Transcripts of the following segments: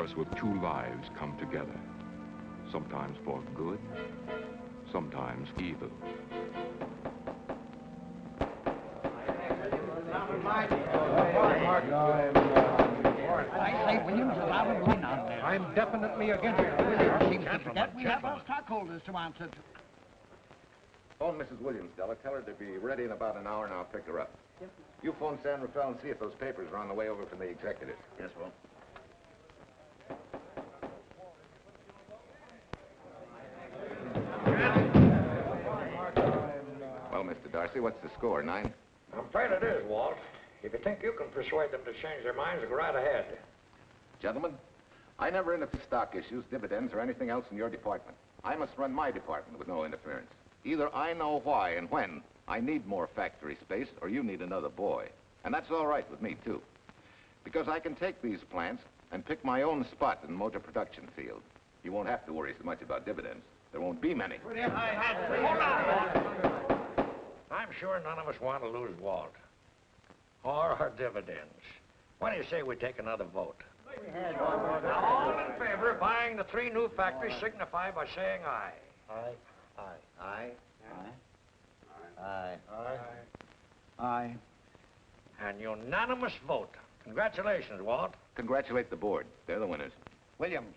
us with two lives come together. Sometimes for good, sometimes evil. I say, Williams, allow him to win on there. I'm definitely against it. Seems to forget we have our stockholders to answer to. Phone Mrs. Williams, Della. Tell her to be ready in about an hour, and I'll pick her up. Yep. You phone San Rafael and see if those papers are on the way over from the executive. Yes, Will. Well, Mr. Darcy, what's the score, 9? I'm afraid it is, Walt. If you think you can persuade them to change their minds, go right ahead. Gentlemen, I never interfere stock issues, dividends, or anything else in your department. I must run my department with no interference. Either I know why and when I need more factory space, or you need another boy. And that's all right with me, too. Because I can take these plants and pick my own spot in the motor production field. You won't have to worry so much about dividends. There won't be many. Hold on. I'm sure none of us want to lose Walt. Or our dividends. What do you say we take another vote? Now, all in favor of buying the 3 new factories signify by saying aye. Aye. Aye. Aye. Aye. Aye. Aye. And unanimous vote. Congratulations, Walt. Congratulate the board. They're the winners. Williams,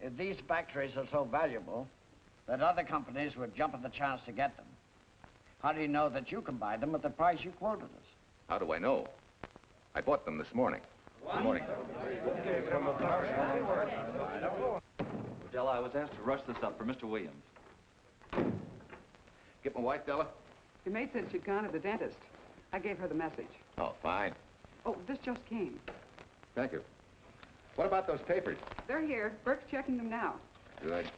if these factories are so valuable that other companies would jump at the chance to get them, how do you know that you can buy them at the price you quoted us? How do I know? I bought them this morning. Good morning. Della, I was asked to rush this up for Mr. Williams. Get my wife, Della? Your maid said she'd gone to the dentist. I gave her the message. Oh, fine. Oh, this just came. Thank you. What about those papers? They're here. Burke's checking them now. Good.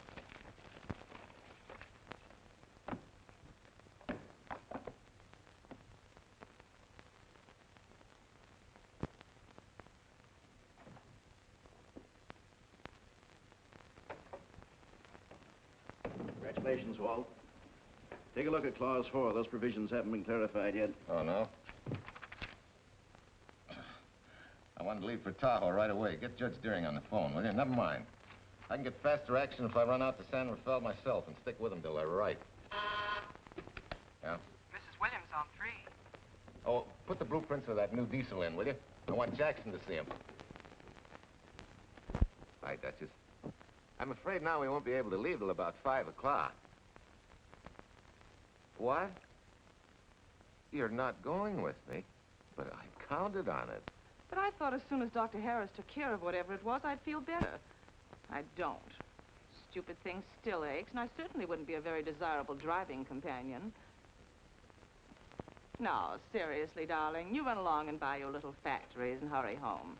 Congratulations, Walt. Take a look at Clause 4. Those provisions haven't been clarified yet. Oh, no? I wanted to leave for Tahoe right away. Get Judge Deering on the phone, will you? Never mind. I can get faster action if I run out to San Rafael myself and stick with them till they're right. Yeah? Mrs. Williams on 3. Oh, put the blueprints of that new diesel in, will you? I want Jackson to see him. Bye, Duchess. I'm afraid now we won't be able to leave till about 5 o'clock. What? You're not going with me, but I counted on it. But I thought as soon as Dr. Harris took care of whatever it was, I'd feel better. I don't. Stupid thing still aches, and I certainly wouldn't be a very desirable driving companion. No, seriously, darling, you run along and buy your little factories and hurry home.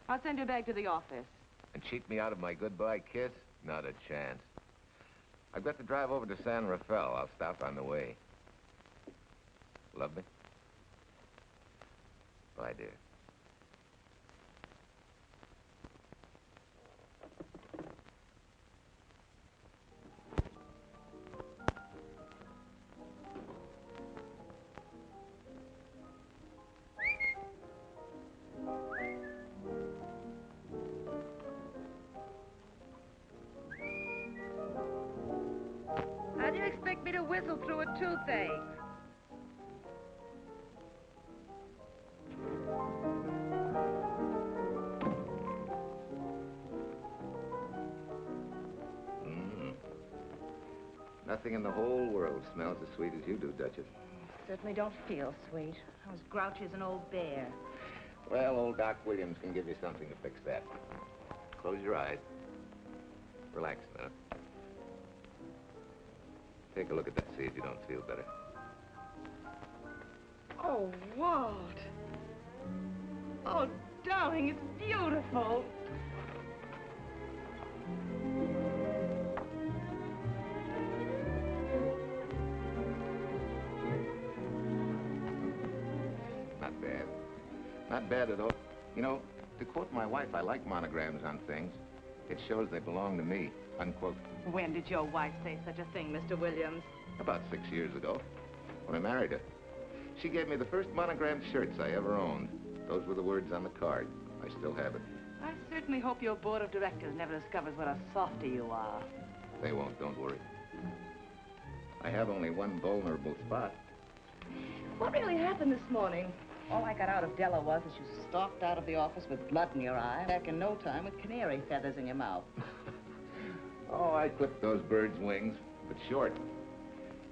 I'll send you back to the office. And cheat me out of my goodbye kiss? Not a chance. I've got to drive over to San Rafael. I'll stop on the way. Love me? Bye, dear. How do you expect me to whistle through a toothache? Nothing in the whole world smells as sweet as you do, Duchess. Certainly don't feel sweet. I was grouchy as an old bear. Well, old Doc Williams can give you something to fix that. Close your eyes. Relax a minute. Take a look at that, see if you don't feel better. Oh, Walt. Oh, darling, it's beautiful. Not bad. Not bad at all. You know, to quote my wife, I like monograms on things. It shows they belong to me, unquote. When did your wife say such a thing, Mr. Williams? About 6 years ago, when I married her. She gave me the first monogrammed shirts I ever owned. Those were the words on the card. I still have it. I certainly hope your board of directors never discovers what a softy you are. They won't, don't worry. I have only one vulnerable spot. What really happened this morning? All I got out of Della was that you stalked out of the office with blood in your eye, back in no time with canary feathers in your mouth. Oh, I clipped those birds' wings, but short.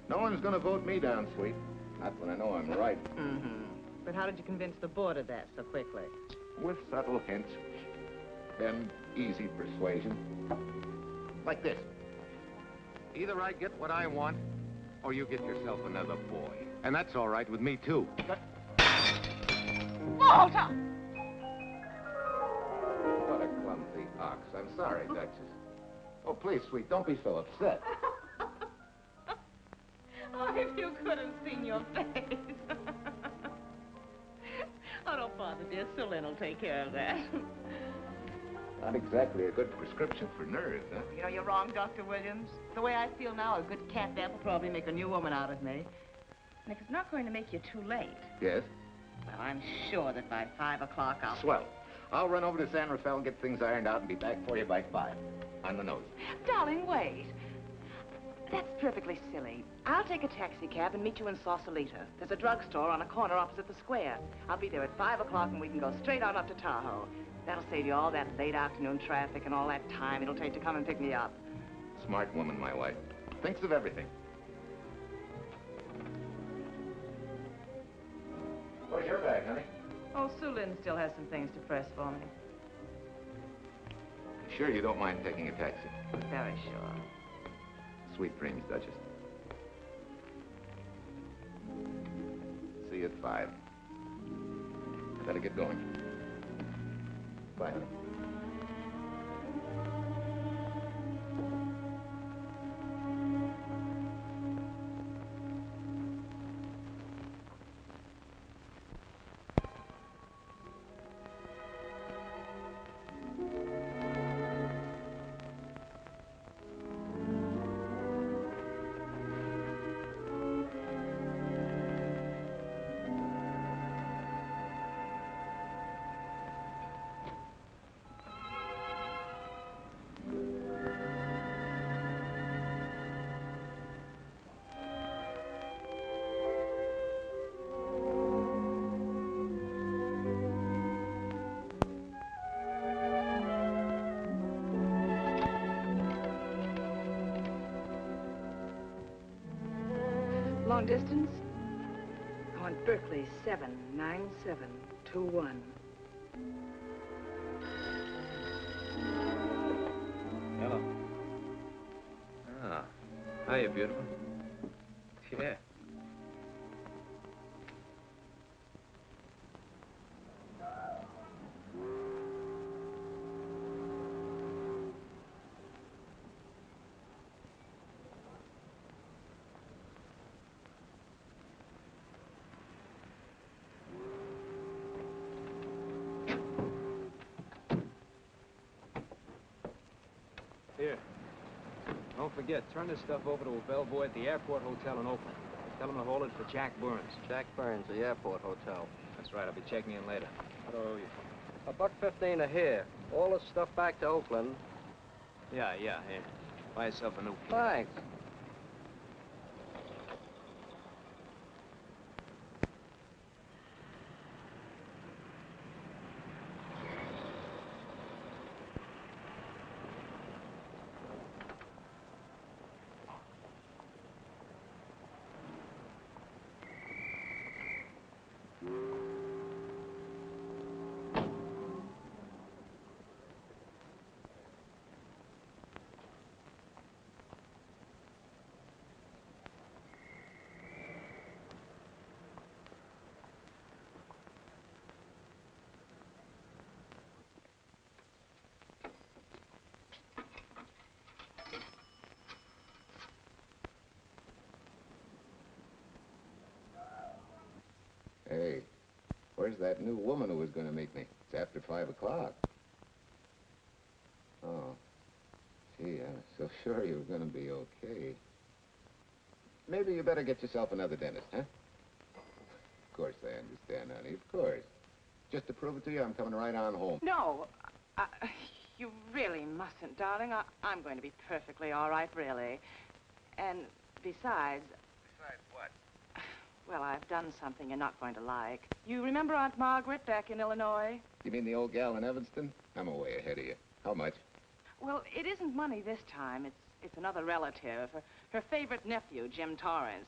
No one's gonna vote me down, sweet. Not when I know I'm right. Mm-hmm. But how did you convince the board of that so quickly? With subtle hints and easy persuasion. Like this. Either I get what I want, or you get yourself another boy. And that's all right with me, too. But... Walter! What a clumsy ox. I'm sorry, Duchess. Oh, please, sweet, don't be so upset. Oh, if you could have seen your face. Oh, don't bother, dear. Celine will take care of that. Not exactly a good prescription for nerves, huh? You know, you're wrong, Dr. Williams. The way I feel now, a good catnap will probably make a new woman out of me. And if it's not going to make you too late... Yes? Well, I'm sure that by 5 o'clock I'll... Swell. I'll run over to San Rafael and get things ironed out and be back for you by 5. On the nose. Darling, wait. That's perfectly silly. I'll take a taxi cab and meet you in Sausalito. There's a drugstore on a corner opposite the square. I'll be there at 5 o'clock and we can go straight on up to Tahoe. That'll save you all that late afternoon traffic and all that time it'll take to come and pick me up. Smart woman, my wife. Thinks of everything. Where's your bag, honey? Oh, Sue Lynn still has some things to press for me. Sure you don't mind taking a taxi? Very sure. Sweet dreams, Duchess. See you at 5. I better get going. Bye, honey. Long distance? I want Berkeley 79721. Hello. Ah. Hiya, beautiful. Yeah. Here. Don't forget, turn this stuff over to a bellboy at the airport hotel in Oakland. Tell him to hold it for Jack Burns. Jack Burns, the airport hotel. That's right, I'll be checking in later. What do I owe you? $1.15 a here. All this stuff back to Oakland. Yeah, here. Buy yourself a new key. Thanks. Hey, where's that new woman who was going to meet me? It's after 5 o'clock. Oh. Gee, I was so sure you were going to be okay. Maybe you better get yourself another dentist, huh? Of course I understand, honey, of course. Just to prove it to you, I'm coming right on home. No, You really mustn't, darling. I'm going to be perfectly all right, really. And besides... Besides what? Well, I've done something you're not going to like. You remember Aunt Margaret back in Illinois? You mean the old gal in Evanston? I'm way ahead of you. How much? Well, it isn't money this time. It's another relative. Her favorite nephew, Jim Torrance.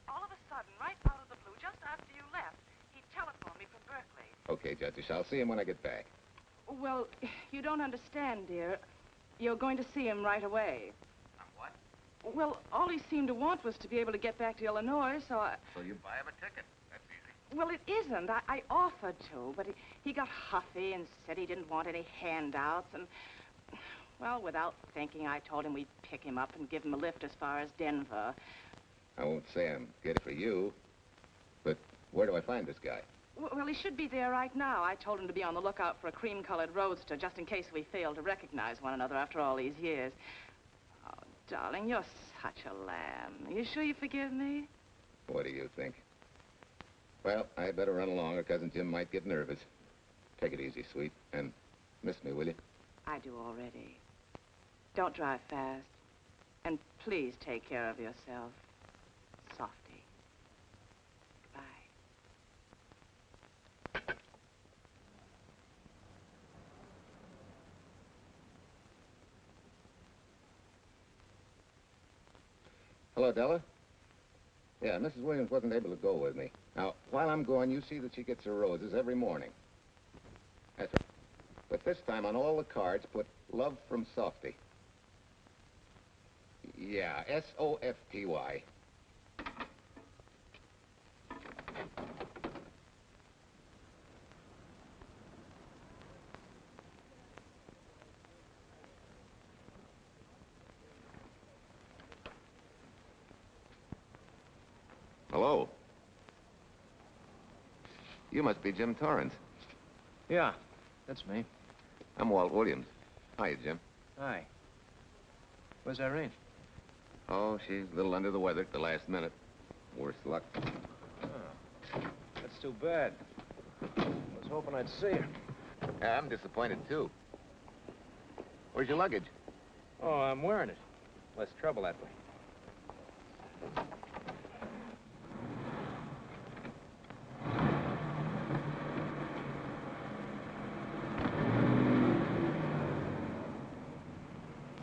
All of a sudden, right out of the blue, just after you left, he telephoned me from Berkeley. Okay, Judge, I'll see him when I get back. Well, you don't understand, dear. You're going to see him right away. What? Well, all he seemed to want was to be able to get back to Illinois, so I... So you buy him a ticket. That's easy. Well, it isn't. I offered to, but he got huffy and said he didn't want any handouts, and... Well, without thinking, I told him we'd pick him up and give him a lift as far as Denver. I won't say I'm good for you, but where do I find this guy? Well, he should be there right now. I told him to be on the lookout for a cream-colored roadster, just in case we fail to recognize one another after all these years. Oh, darling, you're such a lamb. You sure you forgive me? What do you think? Well, I'd better run along, or Cousin Jim might get nervous. Take it easy, sweet, and miss me, will you? I do already. Don't drive fast. And please take care of yourself. Softy. Bye. Hello, Della. Yeah, Mrs. Williams wasn't able to go with me. Now, while I'm gone, you see that she gets her roses every morning. That's right. But this time, on all the cards, put love from Softy. Yeah, S-O-F-T-Y. Hello. You must be Jim Torrance. Yeah, that's me. I'm Walt Williams. Hiya, Jim. Hi. Where's Irene? Oh, she's a little under the weather at the last minute. Worse luck. Oh, that's too bad. I was hoping I'd see her. Yeah, I'm disappointed, too. Where's your luggage? Oh, I'm wearing it. Less trouble that way.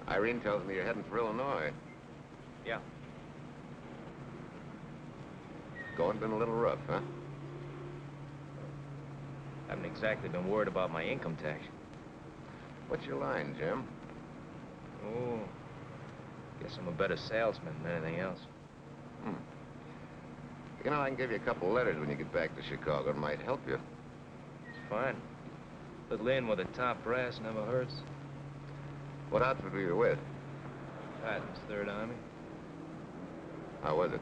Irene tells me you're heading for Illinois. Yeah. Going been a little rough, huh? Haven't exactly been worried about my income tax. What's your line, Jim? Oh, guess I'm a better salesman than anything else. You know, I can give you a couple letters when you get back to Chicago. It might help you. It's fine. Little in with the top brass never hurts. What outfit were you with? Patton's Third Army. How was it?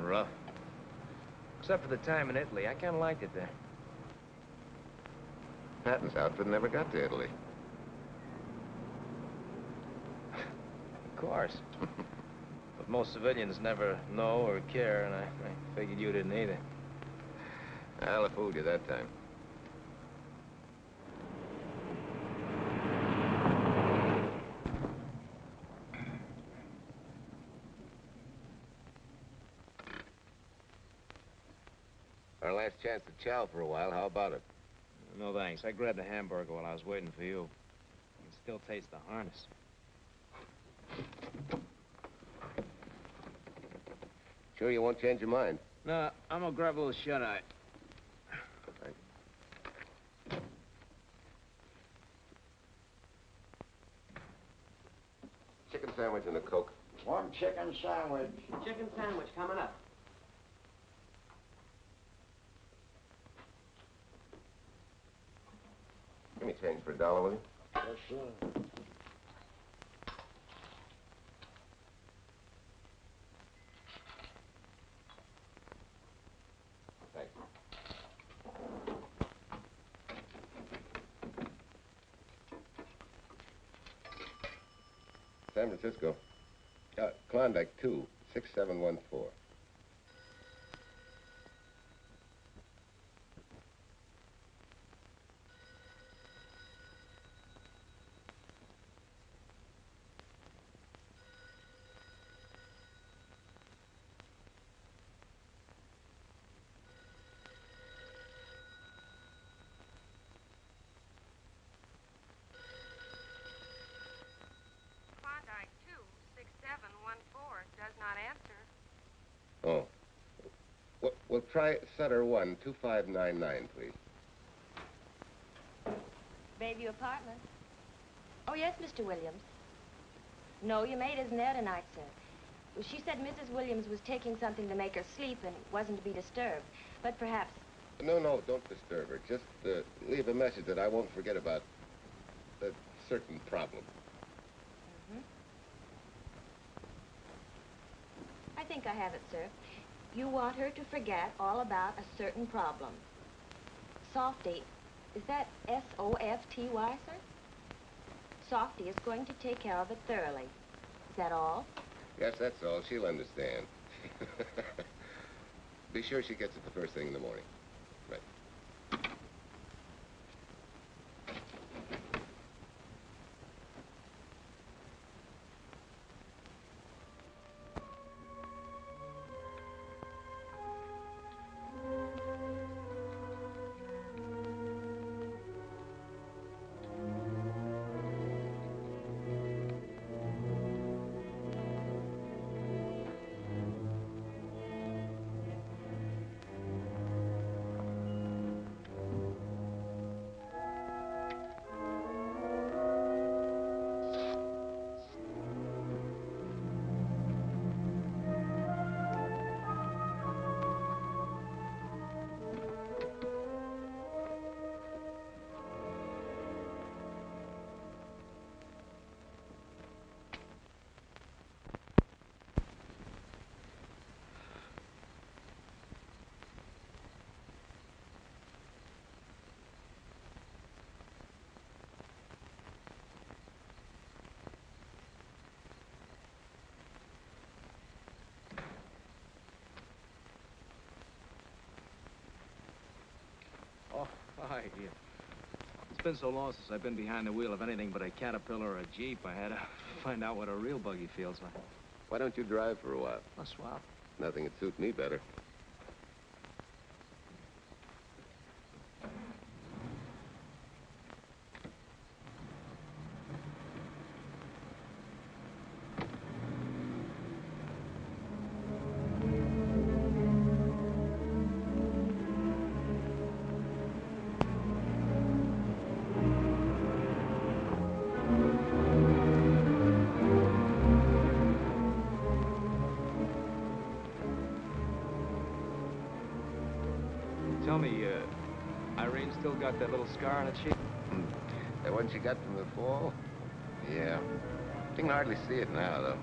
Rough. Except for the time in Italy. I kind of liked it there. Patton's outfit never got to Italy. Of course. But most civilians never know or care, and I figured you didn't either. I'll have fooled you that time. Our last chance to chow for a while. How about it? No, thanks. I grabbed a hamburger while I was waiting for you. I can still taste the harness. Sure you won't change your mind? No, I'm gonna grab a little shut-eye. Chicken sandwich and a Coke. One chicken sandwich. Chicken sandwich coming up. Give me change for $1, will you? Yes, sir. Thanks. San Francisco. Klondike 2, 6714. We'll try Sutter 1, 2599, please. Bayview Apartment. Oh, yes, Mr. Williams. No, your maid isn't there tonight, sir. Well, she said Mrs. Williams was taking something to make her sleep and wasn't to be disturbed. But perhaps... No, don't disturb her. Just leave a message that I won't forget about a certain problem. I think I have it, sir. You want her to forget all about a certain problem. Softy, is that S-O-F-T-Y, sir? Softy is going to take care of it thoroughly. Is that all? Yes, that's all. She'll understand. Be sure she gets it the first thing in the morning. Right. Oh, hi. Yeah. It's been so long since I've been behind the wheel of anything but a Caterpillar or a Jeep. I had to find out what a real buggy feels like. Why don't you drive for a while? A swap. Nothing would suit me better. Tell me, Irene still got that little scar on her cheek? That one she got from the fall? Yeah. You can hardly see it now, though.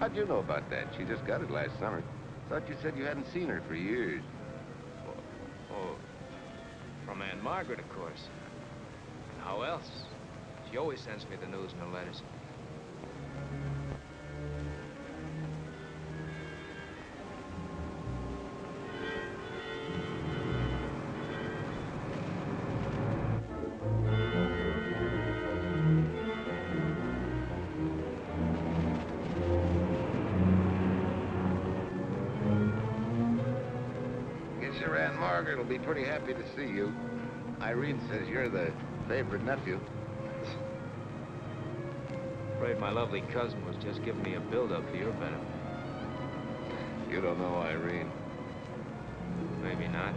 How'd you know about that? She just got it last summer. Thought you said you hadn't seen her for years. Oh, from Aunt Margaret, of course. How else? She always sends me the news in her letters. Your Aunt Margaret will be pretty happy to see you. Irene says you're the favorite nephew. Afraid my lovely cousin was just giving me a build-up for your benefit. You don't know Irene. Maybe not.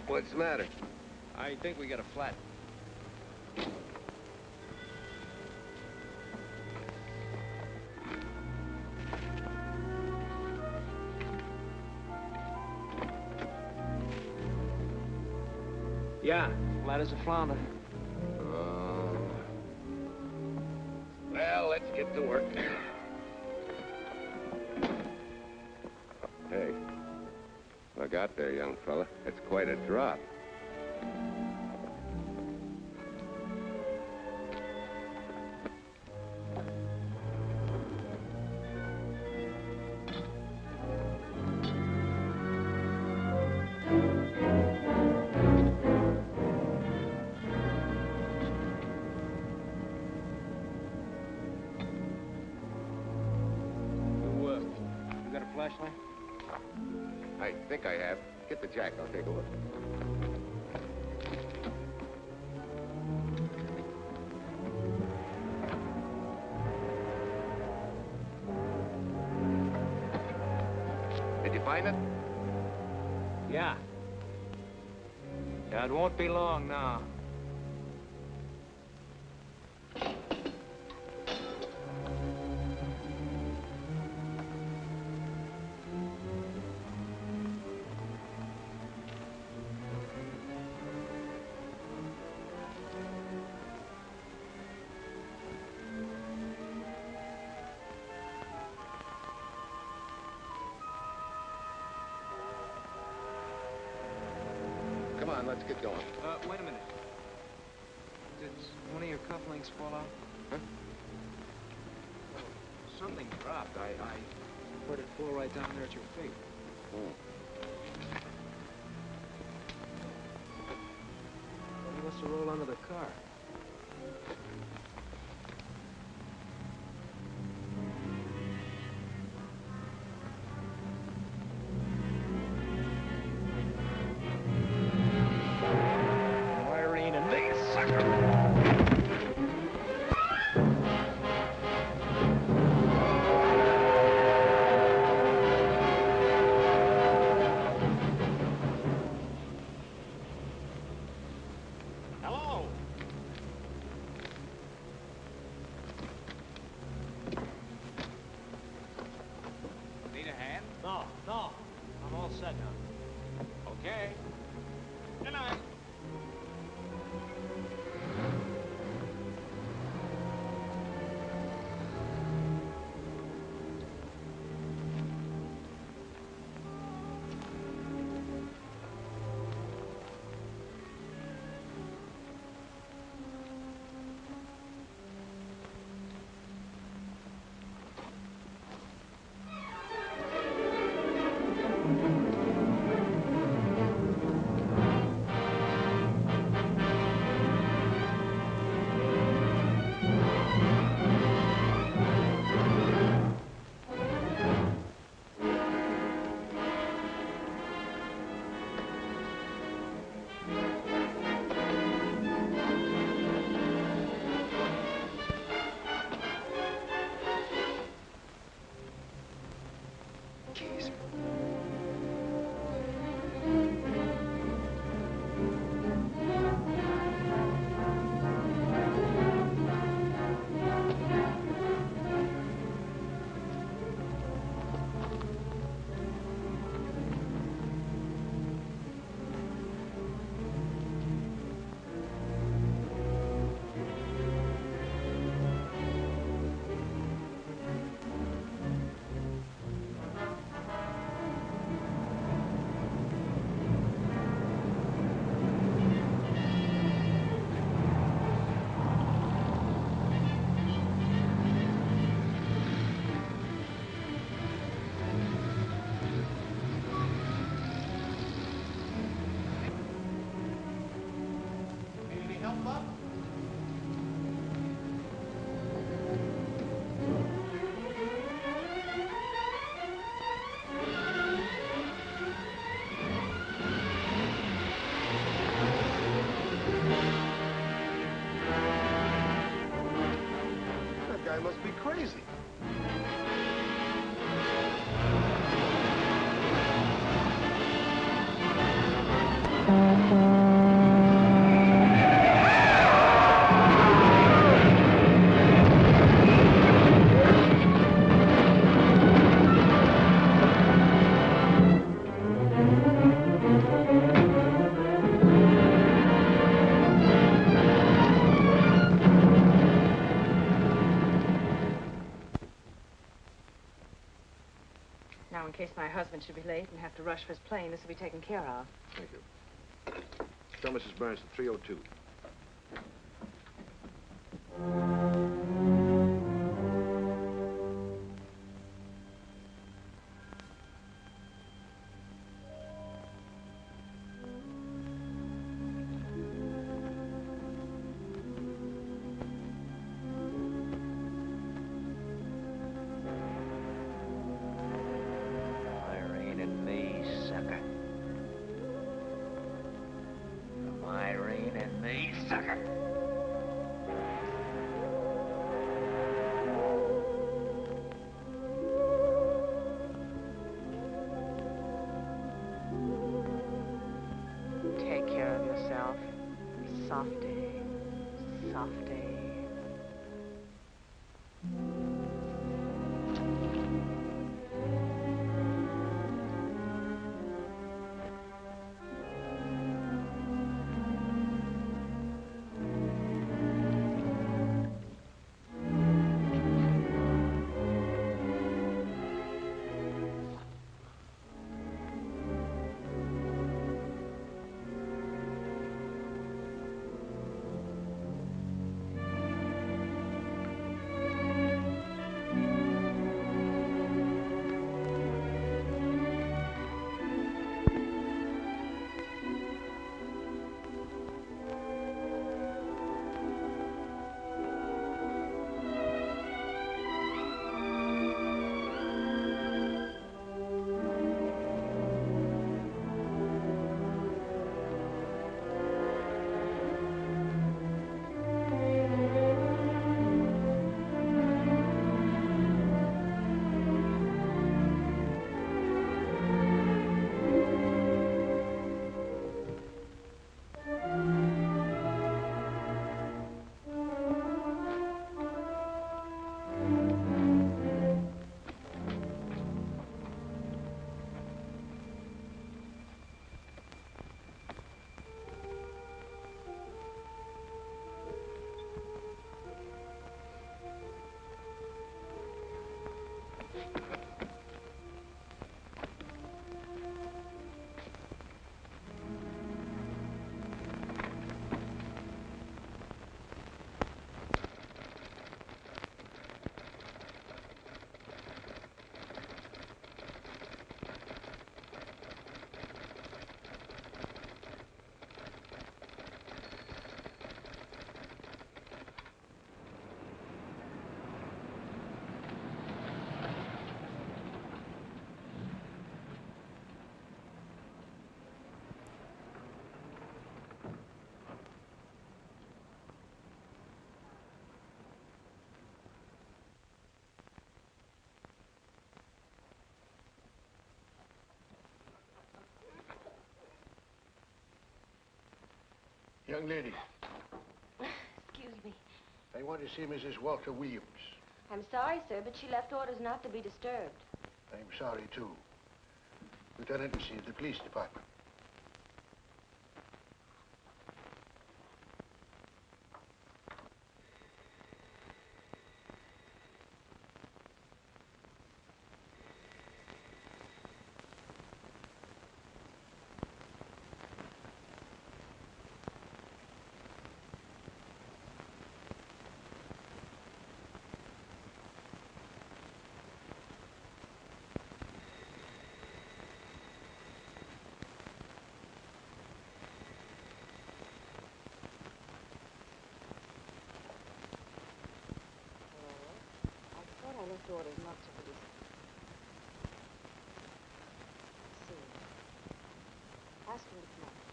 What's the matter? I think we got a flat. Yeah, flat as a flounder. Well, let's get to work. Hey, look out there, young fella. It's quite a drop. flashlight? I think I have. Get the jack. I'll take a look. Did you find it? Yeah. Yeah, it won't be long now. Come on, let's get going. Wait a minute. Did one of your cufflinks fall out? Huh? Something dropped. I heard it fall right down there at your feet. Well, he must have rolled under the car. No. I'm all set now. Okay. Good night. That guy must be crazy. Now, in case my husband should be late and have to rush for his plane, this will be taken care of. Thank you. Tell Mrs. Burns to 302. Softy. Young lady, Excuse me. I want to see Mrs. Walter Williams. I'm sorry, sir, but she left orders not to be disturbed. I'm sorry, too. Lieutenant, you see, the police department. I left orders not to be disturbed. See. Ask him to come up.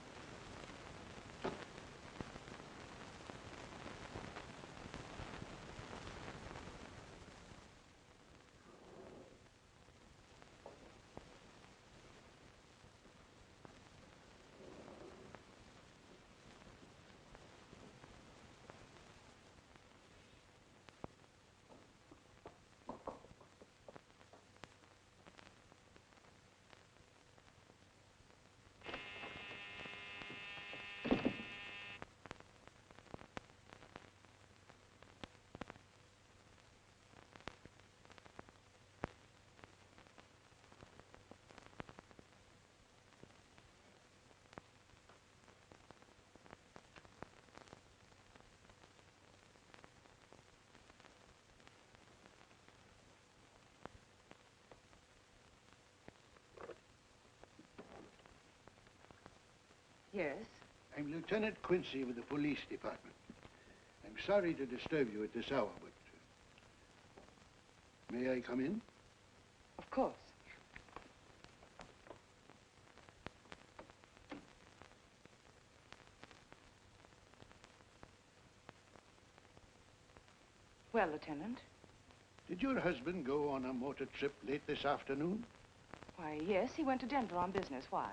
Yes? I'm Lieutenant Quincy with the police department. I'm sorry to disturb you at this hour, but... may I come in? Of course. Well, Lieutenant? Did your husband go on a motor trip late this afternoon? Why, yes, he went to Denver on business. Why?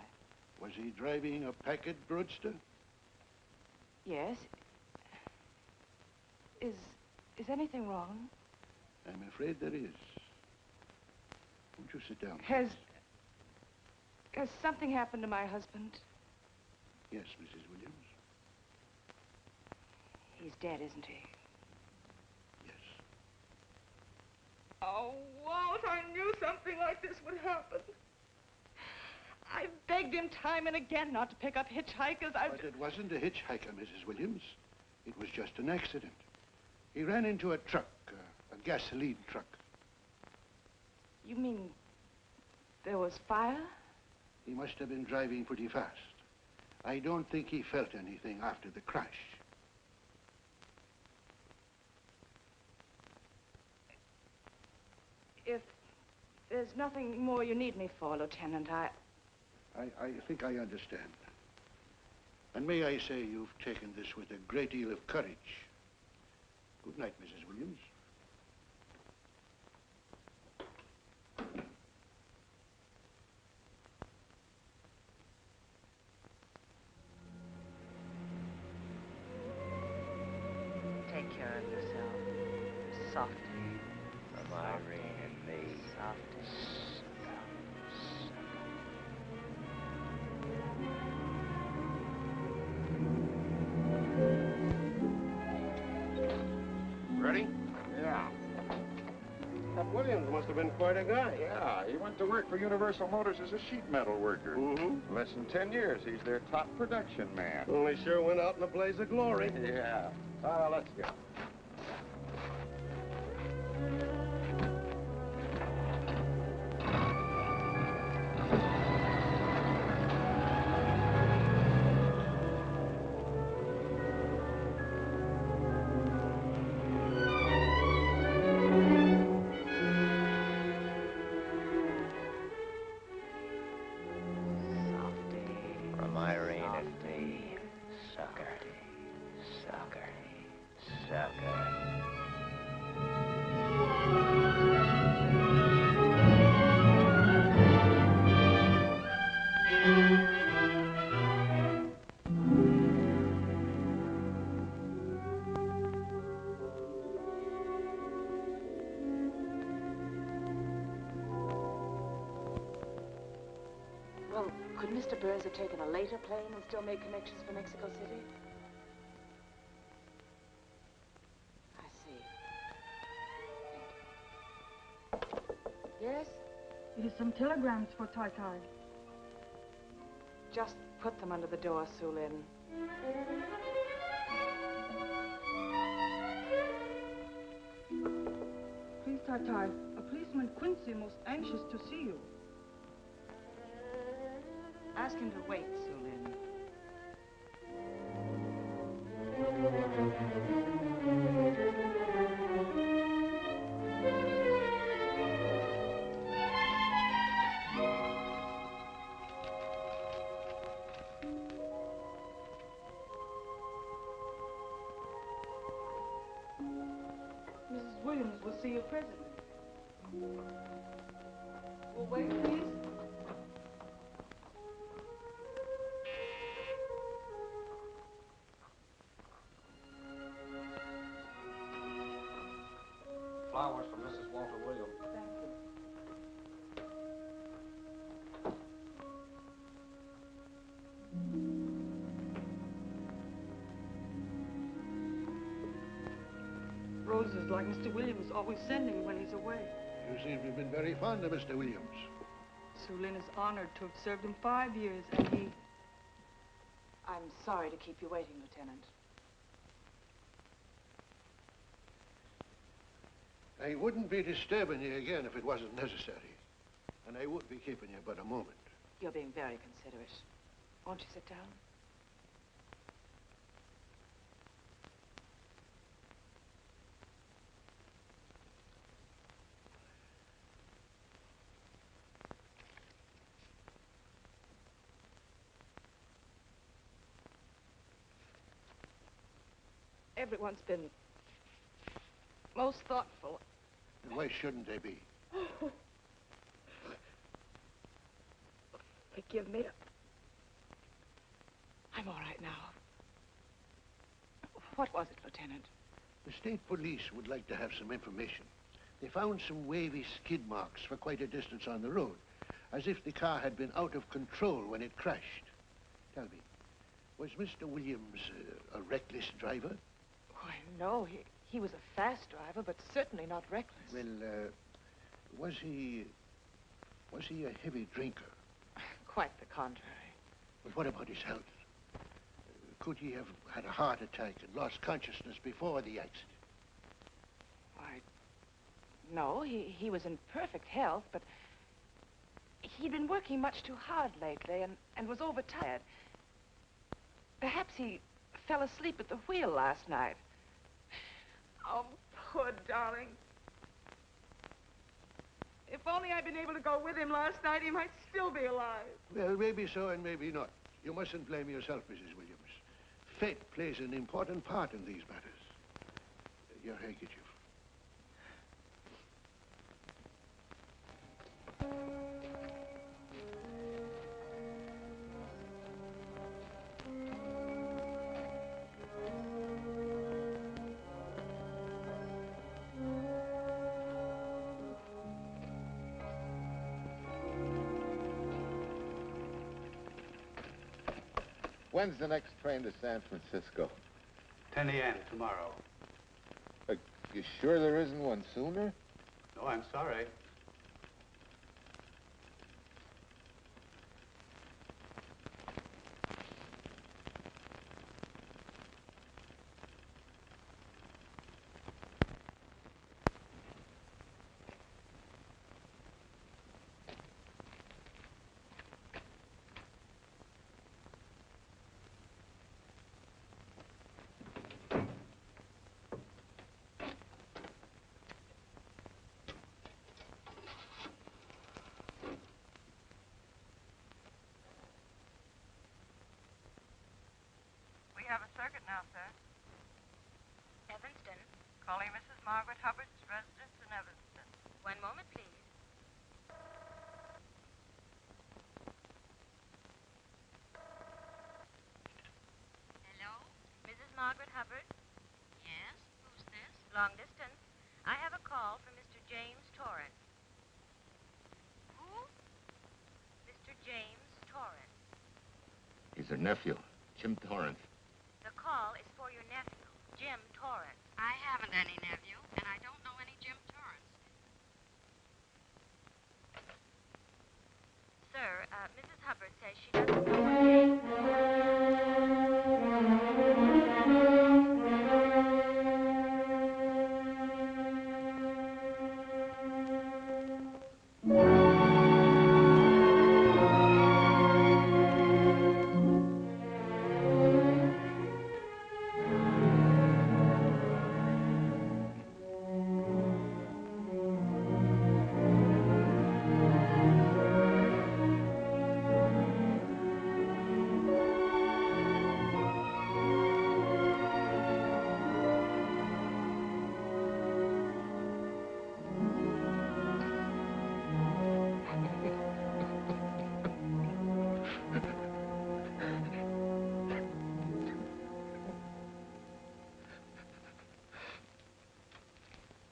Was he driving a Packard roadster? Yes. Is anything wrong? I'm afraid there is. Won't you sit down? Has something happened to my husband? Yes, Mrs. Williams. He's dead, isn't he? Yes. Oh, Walt, I knew something like this would happen. I begged him time and again not to pick up hitchhikers. But it wasn't a hitchhiker, Mrs. Williams. It was just an accident. He ran into a truck, a gasoline truck. You mean there was fire? He must have been driving pretty fast. I don't think he felt anything after the crash. If there's nothing more you need me for, Lieutenant, I think I understand. And may I say you've taken this with a great deal of courage. Good night, Mrs. Williams. take care of yourself. Softly. From Irene and me. Softly. Ready? Yeah. That Williams must have been quite a guy. Yeah, he went to work for Universal Motors as a sheet metal worker. Mm-hmm. Less than 10 years, he's their top production man. Well, he sure went out in a blaze of glory. Yeah. Let's go. From Irene and me. Sucker. Sucker. Sucker. Well, could Mr. Burns have taken a later plane and still made connections for Mexico City? I see. Thank you. Yes? It is some telegrams for Tai Tai. Just put them under the door, Sue Lin. Please, Tai Tai, a policeman Quincy most anxious to see you. Ask him to wait, Sue Lin. Mrs. Williams will see you presently. Will wait, please. Flowers for Mrs. Walter Williams. Thank you. Roses like Mr. Williams always sending when he's away. You seem to have been very fond of Mr. Williams. Sue Lin is honored to have served him 5 years, and he... I'm sorry to keep you waiting, Lieutenant. I wouldn't be disturbing you again if it wasn't necessary. And I would be keeping you but a moment. You're being very considerate. Won't you sit down? Everyone's been most thoughtful. And why shouldn't they be? Forgive me. I'm all right now. What was it, Lieutenant? The state police would like to have some information. They found some wavy skid marks for quite a distance on the road, as if the car had been out of control when it crashed. Tell me, was Mr. Williams a reckless driver? Why, no, he was a fast driver, but certainly not reckless. Well, was he a heavy drinker? Quite the contrary. But what about his health? Could he have had a heart attack and lost consciousness before the accident? Why, no, he was in perfect health, but he'd been working much too hard lately and was overtired. Perhaps he fell asleep at the wheel last night. Oh, poor darling. If only I'd been able to go with him last night, he might still be alive. Well, maybe so and maybe not. You mustn't blame yourself, Mrs. Williams. Fate plays an important part in these matters. Your handkerchief. When's the next train to San Francisco? 10 a.m. tomorrow. You sure there isn't one sooner? No, I'm sorry. We have a circuit now, sir. Evanston. Calling Mrs. Margaret Hubbard's residence in Evanston. One moment, please. Hello? Mrs. Margaret Hubbard? Yes? Who's this? Long distance. I have a call from Mr. James Torrance. Who? Mr. James Torrance. He's her nephew, Jim Torrance. The call is for your nephew, Jim Torrance. I haven't any nephew, and I don't know any Jim Torrance. Sir, Mrs. Hubbard says she doesn't know what James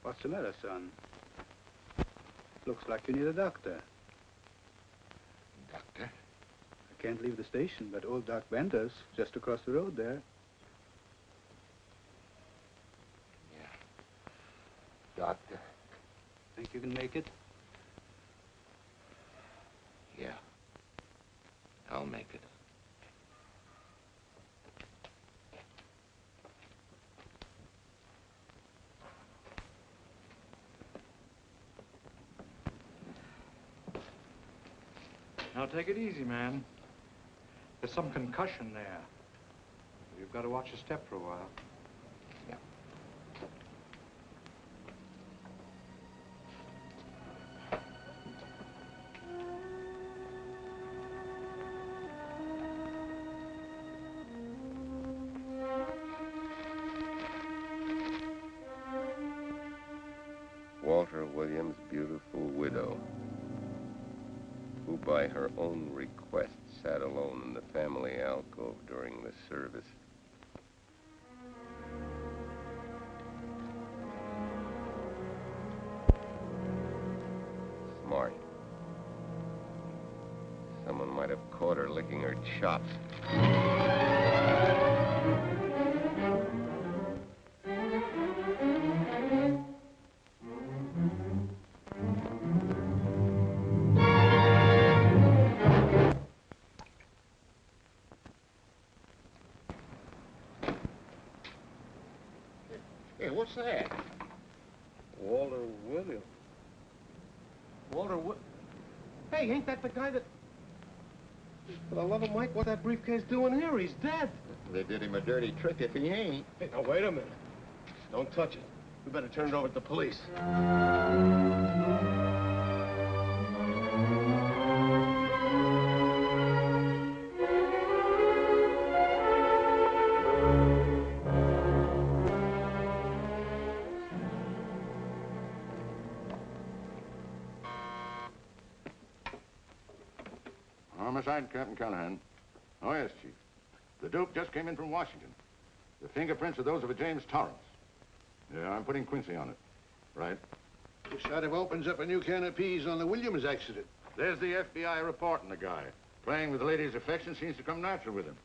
What's the matter, son? Looks like you need a doctor. Doctor? I can't leave the station, but old Doc Bender's just across the road there. Yeah. Doctor? Think you can make it? Yeah. I'll make it. Now, take it easy, man. There's some concussion there. You've got to watch your step for a while. Yeah. Walter Williams' beautiful widow, who by her own request sat alone in the family alcove during the service. licking her chops. Hey, what's that? Walter Williams. Hey, ain't that the guy that... For the love of Mike, what's that briefcase doing here? He's dead. They did him a dirty trick if he ain't. Hey, now, wait a minute. Don't touch it. We better turn it over to the police. Homicide, Captain Callahan. Oh, yes, Chief. The dope just came in from Washington. The fingerprints are those of a James Torrance. Yeah, I'm putting Quincy on it. Right. This sort of opens up a new can of peas on the Williams accident. There's the FBI reporting the guy. Playing with the lady's affection seems to come natural with him.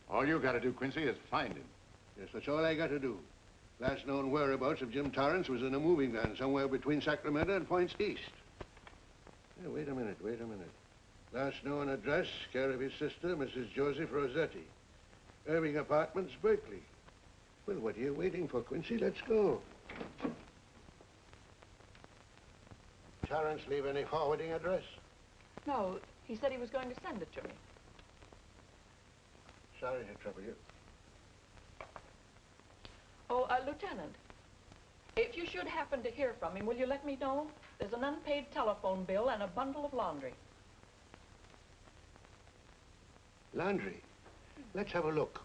All you got to do, Quincy, is find him. Yes, that's all I got to do. Last known whereabouts of Jim Torrance was in a moving van somewhere between Sacramento and Points East. Hey, wait a minute. Last known address, care of his sister, Mrs. Joseph Rossetti. Irving Apartments, Berkeley. Well, what are you waiting for, Quincy? Let's go. Torrance leave any forwarding address? No, he said he was going to send it to me. Sorry to trouble you. Oh, Lieutenant, if you should happen to hear from him, will you let me know? There's an unpaid telephone bill and a bundle of laundry. Laundry. Let's have a look.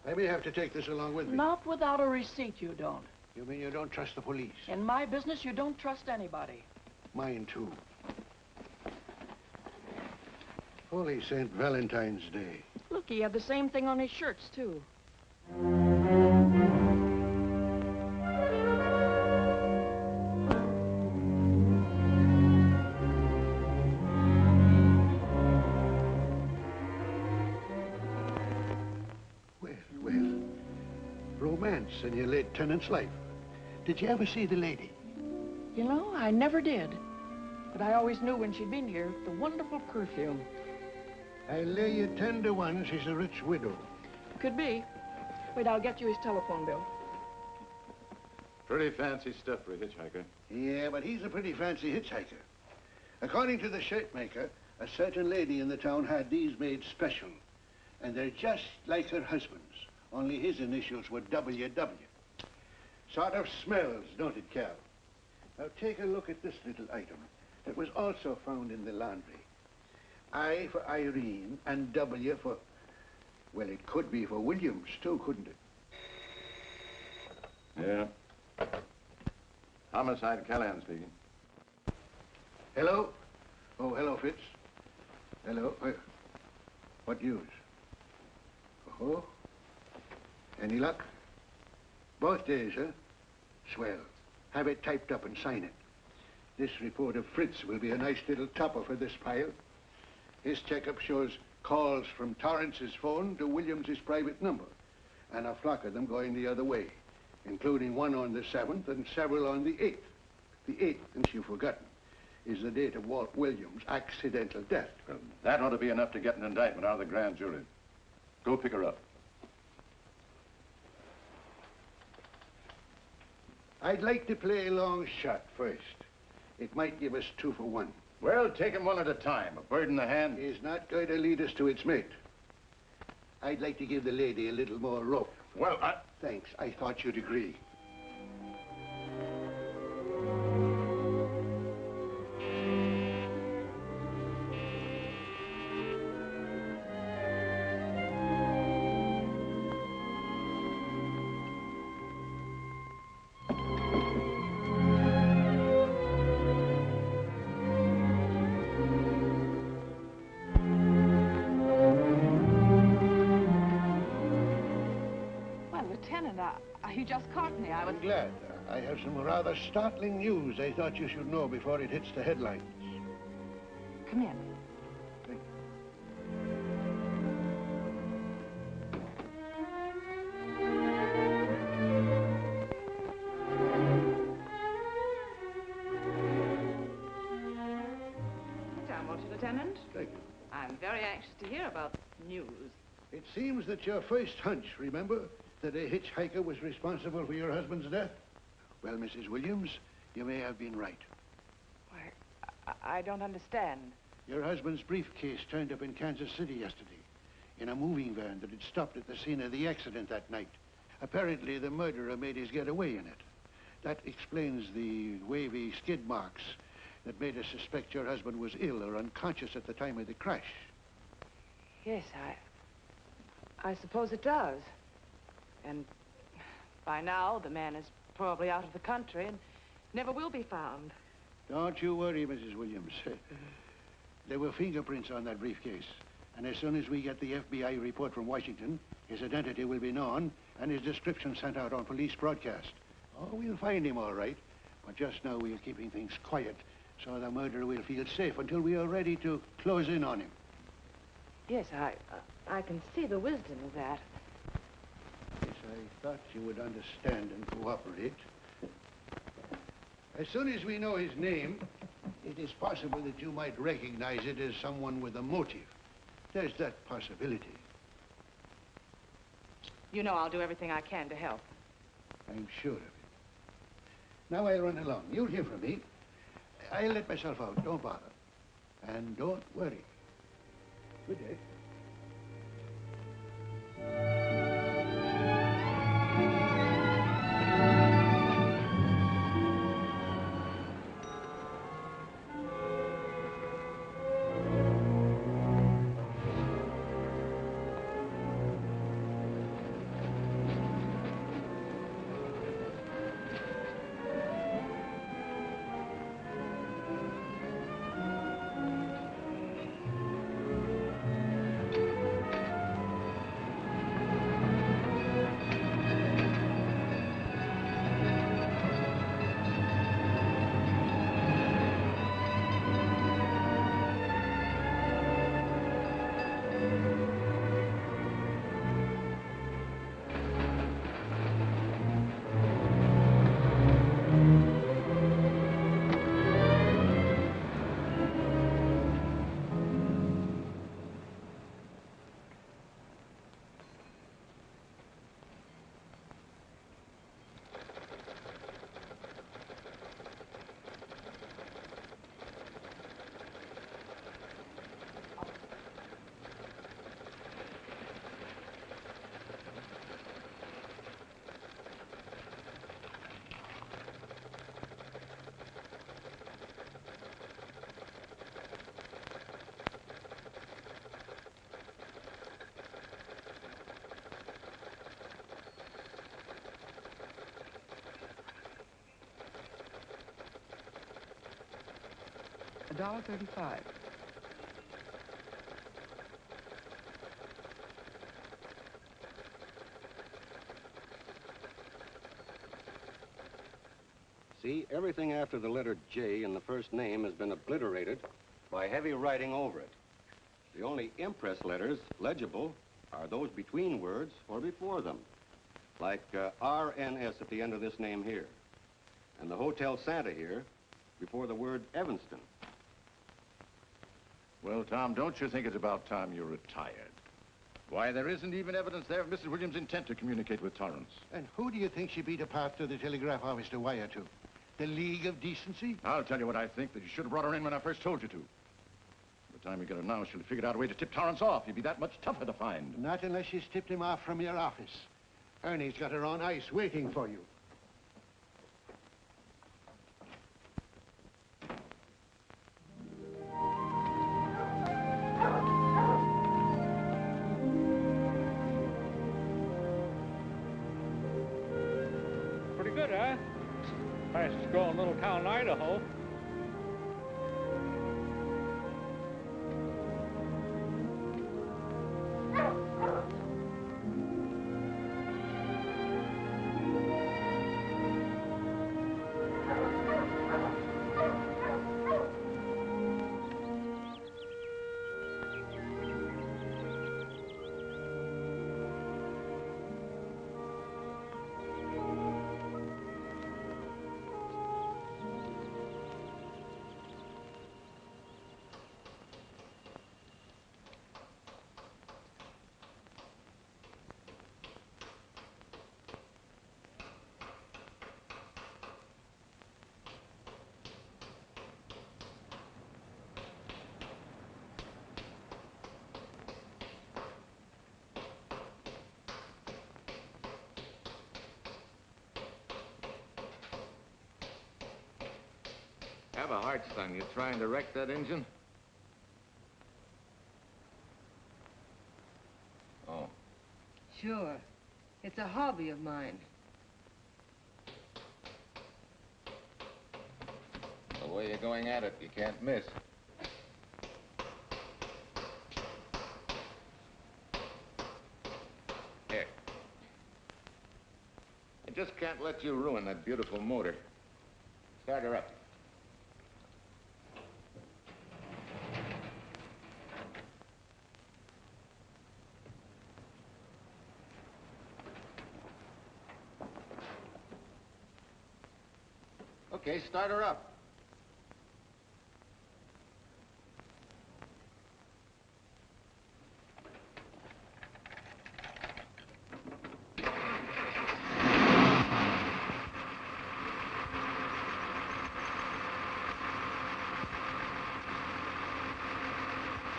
I may have to take this along with me. Not without a receipt, you don't. You mean you don't trust the police? In my business, you don't trust anybody. Mine, too. Holy St. Valentine's Day. Look, he had the same thing on his shirts, too. Romance in your late tenant's life. Did you ever see the lady? You know, I never did. But I always knew when she'd been here, the wonderful perfume. I lay you 10 to 1 she's a rich widow. Could be. Wait, I'll get you his telephone bill. Pretty fancy stuff for a hitchhiker. Yeah, but he's a pretty fancy hitchhiker. According to the shirt maker, a certain lady in the town had these made special. And they're just like her husband's. Only his initials were WW. Sort of smells, don't it, Cal? Now take a look at this little item that was also found in the laundry. I for Irene and W for... Well, it could be for Williams, too, couldn't it? Yeah. Homicide, Callahan speaking. Hello? Oh, hello, Fitz. Hello. What news? Oh? Any luck? Both days, huh? Swell. Have it typed up and sign it. This report of Fritz will be a nice little topper for this pile. His checkup shows calls from Torrance's phone to Williams's private number, and a flock of them going the other way, including one on the 7th and several on the 8th. The 8th, since you've forgotten, is the date of Walt Williams' accidental death. Well, that ought to be enough to get an indictment out of the grand jury. Go pick her up. I'd like to play a long shot first. It might give us 2 for 1. Well, take them one at a time. A bird in the hand is not going to lead us to its mate. I'd like to give the lady a little more rope. Well, Thanks. I thought you'd agree. Lieutenant, you just caught me. I'm glad. I have some rather startling news I thought you should know before it hits the headlines. Come in. Thank Sit down, won't you, Lieutenant? Thank you. I'm very anxious to hear about news. It seems that your first hunch, remember, that a hitchhiker was responsible for your husband's death? Well, Mrs. Williams, you may have been right. Why, I don't understand. Your husband's briefcase turned up in Kansas City yesterday in a moving van that had stopped at the scene of the accident that night. Apparently, the murderer made his getaway in it. That explains the wavy skid marks that made us suspect your husband was ill or unconscious at the time of the crash. Yes, I suppose it does. And by now, the man is probably out of the country and never will be found. Don't you worry, Mrs. Williams. There were fingerprints on that briefcase. And as soon as we get the FBI report from Washington, his identity will be known and his description sent out on police broadcast. Oh, we'll find him all right. But just now we're keeping things quiet so the murderer will feel safe until we are ready to close in on him. Yes, I can see the wisdom of that. Yes, I thought you would understand and cooperate. As soon as we know his name, it is possible that you might recognize it as someone with a motive. There's that possibility. You know I'll do everything I can to help. I'm sure of it. Now I'll run along. You'll hear from me. I'll let myself out. Don't bother. And don't worry. Good day. $1.35. See, everything after the letter J in the first name has been obliterated by heavy writing over it. The only impress letters legible are those between words or before them, like RNS at the end of this name here, and the Hotel Santa here before the word Evanston. Well, Tom, don't you think it's about time you retired? Why, there isn't even evidence there of Mrs. Williams' intent to communicate with Torrance. And who do you think she beat apart to the telegraph office to wire to? The League of Decency? I'll tell you what I think, that you should have brought her in when I first told you to. By the time we get her now, she'll have figured out a way to tip Torrance off. He'd be that much tougher to find. Not unless she's tipped him off from your office. Ernie's got her on ice waiting for you. Pretty good, huh? Fastest growing little town in Idaho. Have a heart, son. You trying to wreck that engine? Oh. Sure. It's a hobby of mine. The way you're going at it, you can't miss. Here. I just can't let you ruin that beautiful motor. Start her up. Okay, start her up.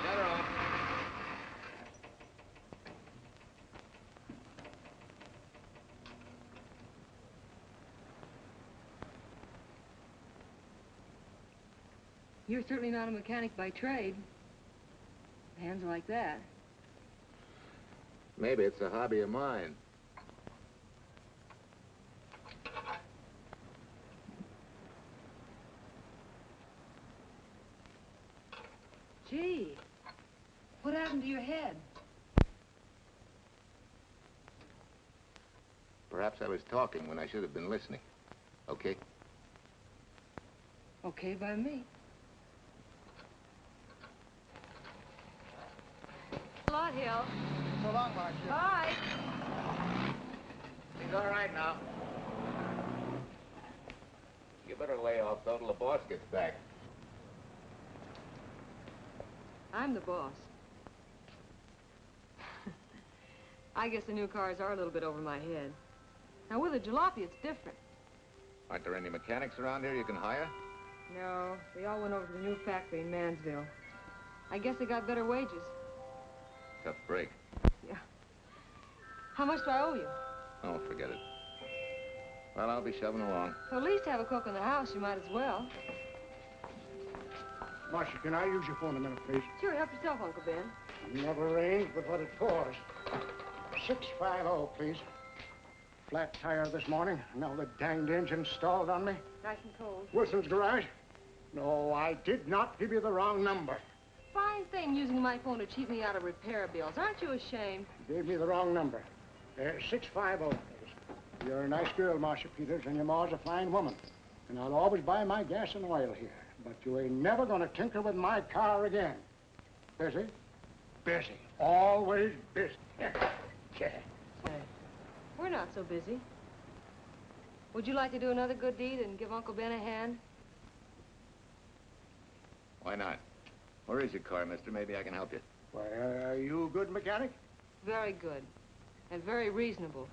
Shut her off. You're certainly not a mechanic by trade. Hands like that. Maybe it's a hobby of mine. Gee, what happened to your head? Perhaps I was talking when I should have been listening. Okay? Okay by me. A lot, Hill. So long, Marcia. Bye. He's all right now. You better lay off though till the boss gets back. I'm the boss. I guess the new cars are a little bit over my head. Now, with a jalopy, it's different. Aren't there any mechanics around here you can hire? No, they all went over to the new factory in Mansville. I guess they got better wages. Tough break. Yeah. How much do I owe you? Oh, forget it. Well, I'll be shoving along. Well, at least have a cook in the house. You might as well. Marcia, can I use your phone a minute, please? Sure, help yourself, Uncle Ben. Never rains but what it pours. 650, please. Flat tire this morning. Now the danged engine stalled on me. Nice and cold. Wilson's garage? No, I did not give you the wrong number. Fine thing using my phone to cheat me out of repair bills. Aren't you ashamed? You gave me the wrong number. 650, please. You're a nice girl, Marcia Peters, and your ma's a fine woman. And I'll always buy my gas and oil here. But you ain't never gonna tinker with my car again. Busy? Busy. Always busy. Say, we're not so busy. Would you like to do another good deed and give Uncle Ben a hand? Why not? Where is your car, mister? Maybe I can help you. Why, are you a good mechanic? Very good. And very reasonable.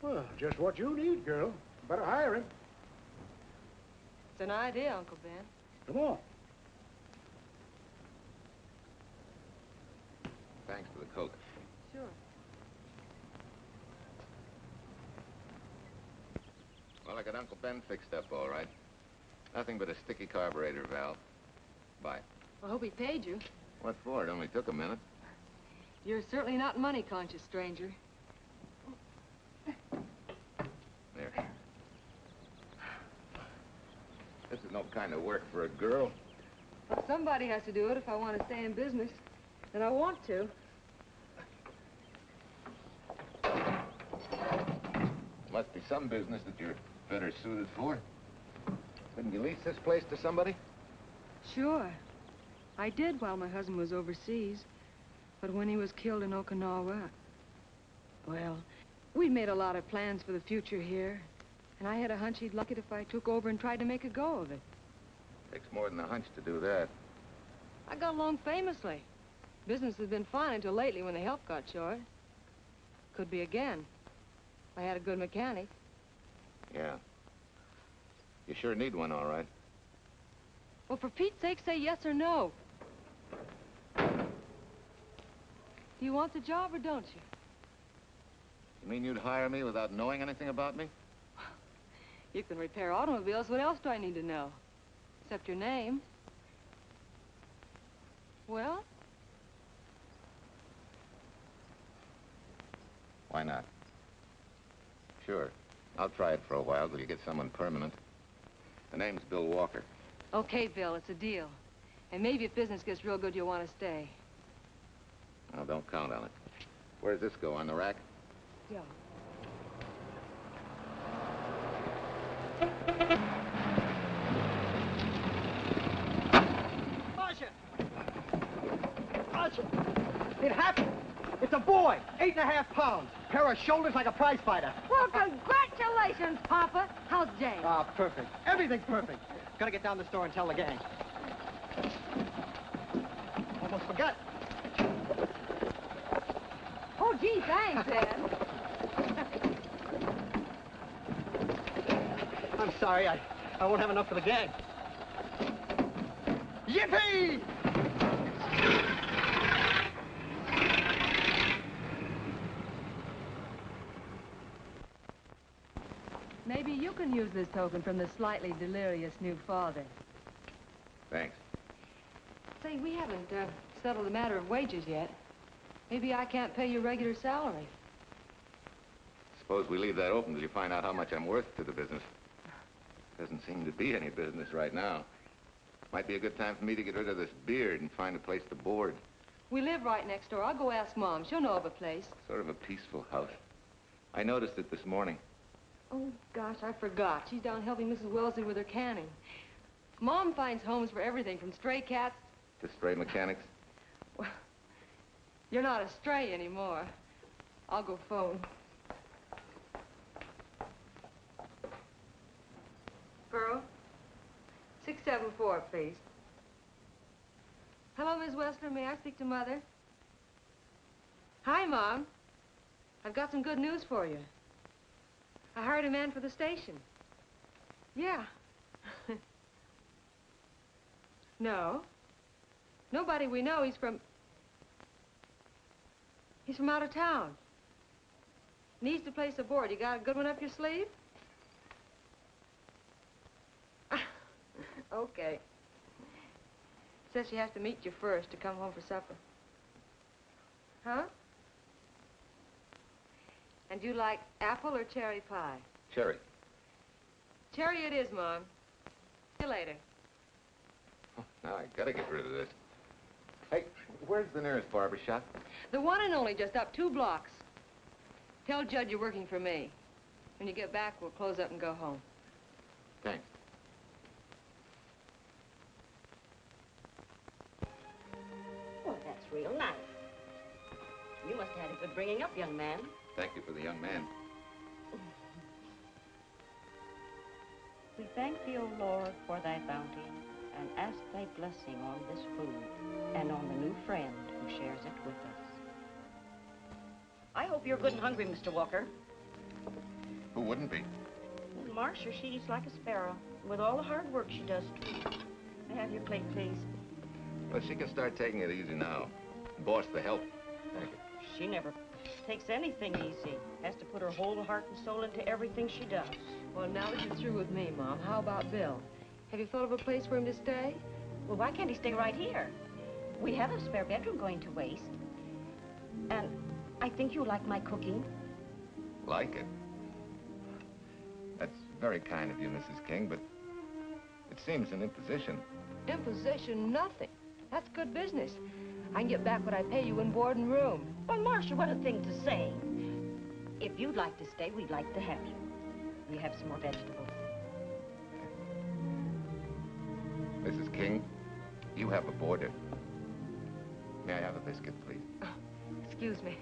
Well, just what you need, girl. Better hire him. It's an idea, Uncle Ben. Come on. Thanks for the Coke. Sure. Well, I got Uncle Ben fixed up all right. Nothing but a sticky carburetor valve. Bye. I hope he paid you. What for? It only took a minute. You're certainly not money-conscious, stranger. There. This is no kind of work for a girl. Well, somebody has to do it if I want to stay in business. And I want to. Must be some business that you're better suited for. Didn't you lease this place to somebody? Sure. I did while my husband was overseas. But when he was killed in Okinawa, well, we made a lot of plans for the future here. And I had a hunch he'd like it if I took over and tried to make a go of it. Takes more than a hunch to do that. I got along famously. Business has been fine until lately when the help got short. Could be again. I had a good mechanic. Yeah. You sure need one, all right. Well, for Pete's sake, say yes or no. Do you want the job or don't you? You mean you'd hire me without knowing anything about me? You can repair automobiles. What else do I need to know? Except your name. Well? Why not? Sure. I'll try it for a while till you get someone permanent. The name's Bill Walker. Okay, Bill, it's a deal. And maybe if business gets real good, you'll want to stay. Oh, don't count on it. Where does this go, on the rack? Yeah. Marcia! Marcia! It happened! It's a boy, 8.5 pounds. Pair of shoulders like a prize fighter. Well, congratulations, Papa. How's Jane? Ah, perfect. Everything's perfect. Gotta get down to the store and tell the gang. Almost forgot. Oh, gee, thanks, Ed. I'm sorry, I won't have enough for the gang. Yippee! Maybe you can use this token from the slightly delirious new father. Thanks. Say, we haven't settled the matter of wages yet. Maybe I can't pay your regular salary. Suppose we leave that open till you find out how much I'm worth to the business. Doesn't seem to be any business right now. Might be a good time for me to get rid of this beard and find a place to board. We live right next door. I'll go ask Mom. She'll know of a place. Sort of a peaceful house. I noticed it this morning. Oh, gosh, I forgot. She's down helping Mrs. Wellesley with her canning. Mom finds homes for everything from stray cats... To stray mechanics. Well, you're not a stray anymore. I'll go phone. Pearl, 674, please. Hello, Miss Wessler. May I speak to Mother? Hi, Mom. I've got some good news for you. I hired a man for the station. Yeah. No. Nobody we know. He's from out of town. Needs to place a board. You got a good one up your sleeve? Okay. Says she has to meet you first to come home for supper. Huh? And you like apple or cherry pie? Cherry. Cherry it is, Mom. See you later. Oh, now I gotta get rid of this. Hey, where's the nearest barber shop? The one and only, just up 2 blocks. Tell Judd you're working for me. When you get back, we'll close up and go home. Thanks. Well, that's real nice. You must have had a good bringing up, young man. Thank you for the young man. We thank thee, O Lord, for thy bounty, and ask thy blessing on this food, and on the new friend who shares it with us. I hope you're good and hungry, Mr. Walker. Who wouldn't be? Marcia, she eats like a sparrow, with all the hard work she does. May I have your plate, please? Well, she can start taking it easy now. Boss, the help. Thank you. She never takes anything easy. Has to put her whole heart and soul into everything she does. Well, now that you're through with me, Mom, how about Bill? Have you thought of a place for him to stay? Well, why can't he stay right here? We have a spare bedroom going to waste. And I think you like my cooking. Like it? That's very kind of you, Mrs. King, but it seems an imposition. Imposition, nothing. That's good business. I can get back what I pay you in board and room. Well, Marcia, what a thing to say. If you'd like to stay, we'd like to have you. We have some more vegetables. Mrs. King, you have a boarder. May I have a biscuit, please? Oh, excuse me.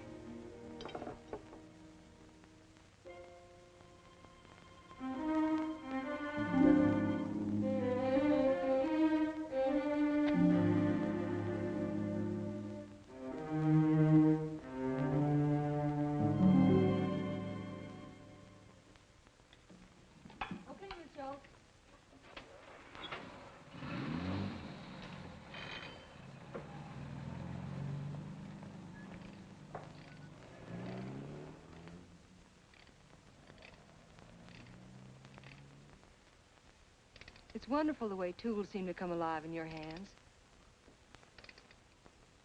It's wonderful the way tools seem to come alive in your hands.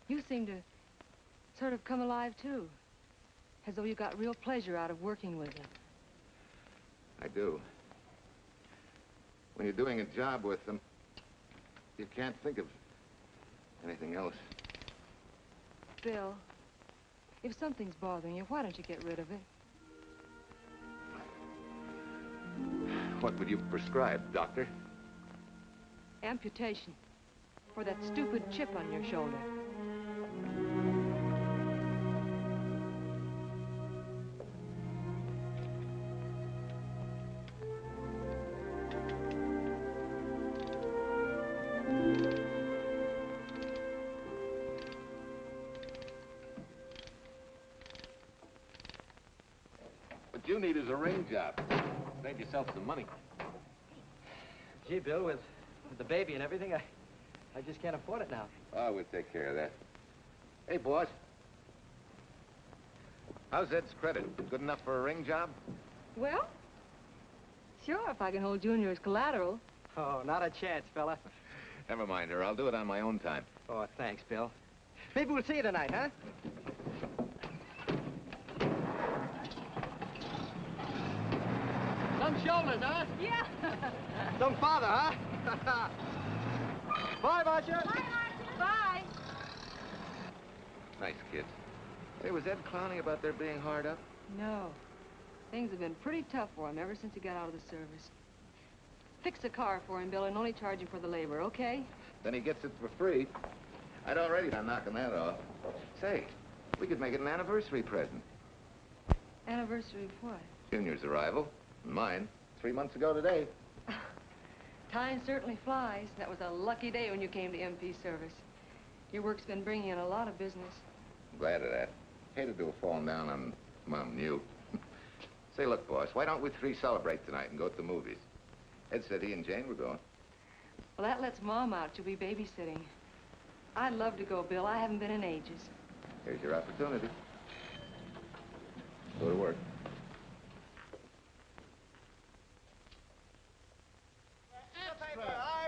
You seem to sort of come alive, too. As though you got real pleasure out of working with them. I do. When you're doing a job with them, you can't think of anything else. Bill, if something's bothering you, why don't you get rid of it? What would you prescribe, doctor? Amputation. For that stupid chip on your shoulder. What you need is a ring job. Save yourself some money. Gee, Bill, with the baby and everything, I just can't afford it now. Oh, we'll take care of that. Hey, boss. How's Ed's credit? Good enough for a ring job? Well, sure, if I can hold Junior as collateral. Oh, not a chance, fella. Never mind her. I'll do it on my own time. Oh, thanks, Bill. Maybe we'll see you tonight, huh? Some shoulders, huh? Yeah. Some father, huh? Bye, Marcia. Bye, Marcia. Bye. Nice kids. Hey, was Ed clowning about their being hard up? No. Things have been pretty tough for him ever since he got out of the service. Fix a car for him, Bill, and only charge him for the labor, okay? Then he gets it for free. I'd already been knocking that off. Say, we could make it an anniversary present. Anniversary of what? Junior's arrival, and mine, 3 months ago today. Time certainly flies. That was a lucky day when you came to MP service. Your work's been bringing in a lot of business. I'm glad of that. Hated to have fallen down on Mom and you. Say, look, boss, why don't we three celebrate tonight and go to the movies? Ed said he and Jane were going. Well, that lets Mom out. She'll be babysitting. I'd love to go, Bill. I haven't been in ages. Here's your opportunity. Go to work.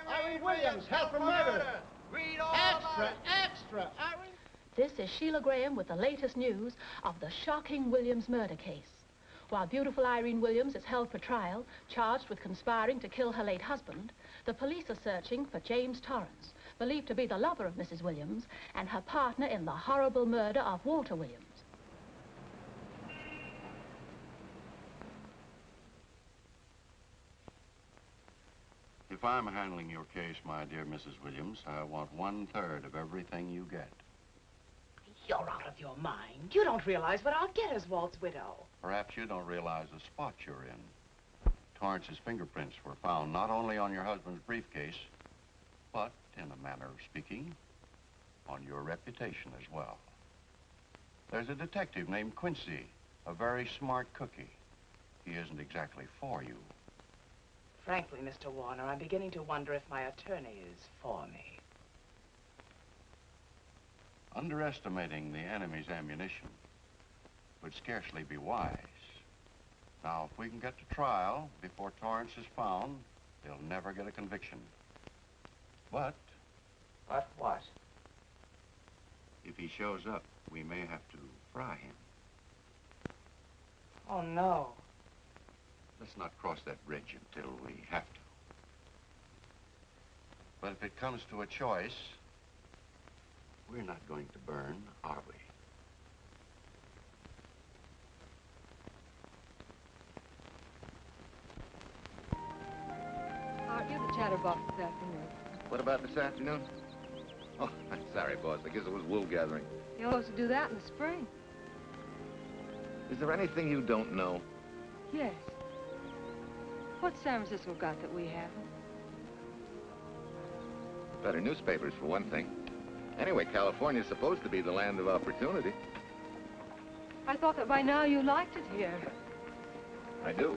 Irene Williams, held for murder. Extra. Irene. This is Sheila Graham with the latest news of the shocking Williams murder case. While beautiful Irene Williams is held for trial, charged with conspiring to kill her late husband, the police are searching for James Torrance, believed to be the lover of Mrs. Williams and her partner in the horrible murder of Walter Williams. If I'm handling your case, my dear Mrs. Williams, I want 1/3 of everything you get. You're out of your mind. You don't realize what I'll get as Walt's widow. Perhaps you don't realize the spot you're in. Torrance's fingerprints were found not only on your husband's briefcase, but, in a manner of speaking, on your reputation as well. There's a detective named Quincy, a very smart cookie. He isn't exactly for you. Frankly, Mr. Warner, I'm beginning to wonder if my attorney is for me. Underestimating the enemy's ammunition would scarcely be wise. Now, if we can get to trial before Torrance is found, they'll never get a conviction. But... But what? If he shows up, we may have to fry him. Oh, no. Let's not cross that bridge until we have to. But if it comes to a choice, we're not going to burn, are we? Art, you're the chatterbox this afternoon. What about this afternoon? Oh, I'm sorry, boss. I guess it was wool gathering. You're supposed to do that in the spring. Is there anything you don't know? Yes. What's San Francisco got that we haven't? Better newspapers, for one thing. Anyway, California's supposed to be the land of opportunity. I thought that by now you liked it here. I do.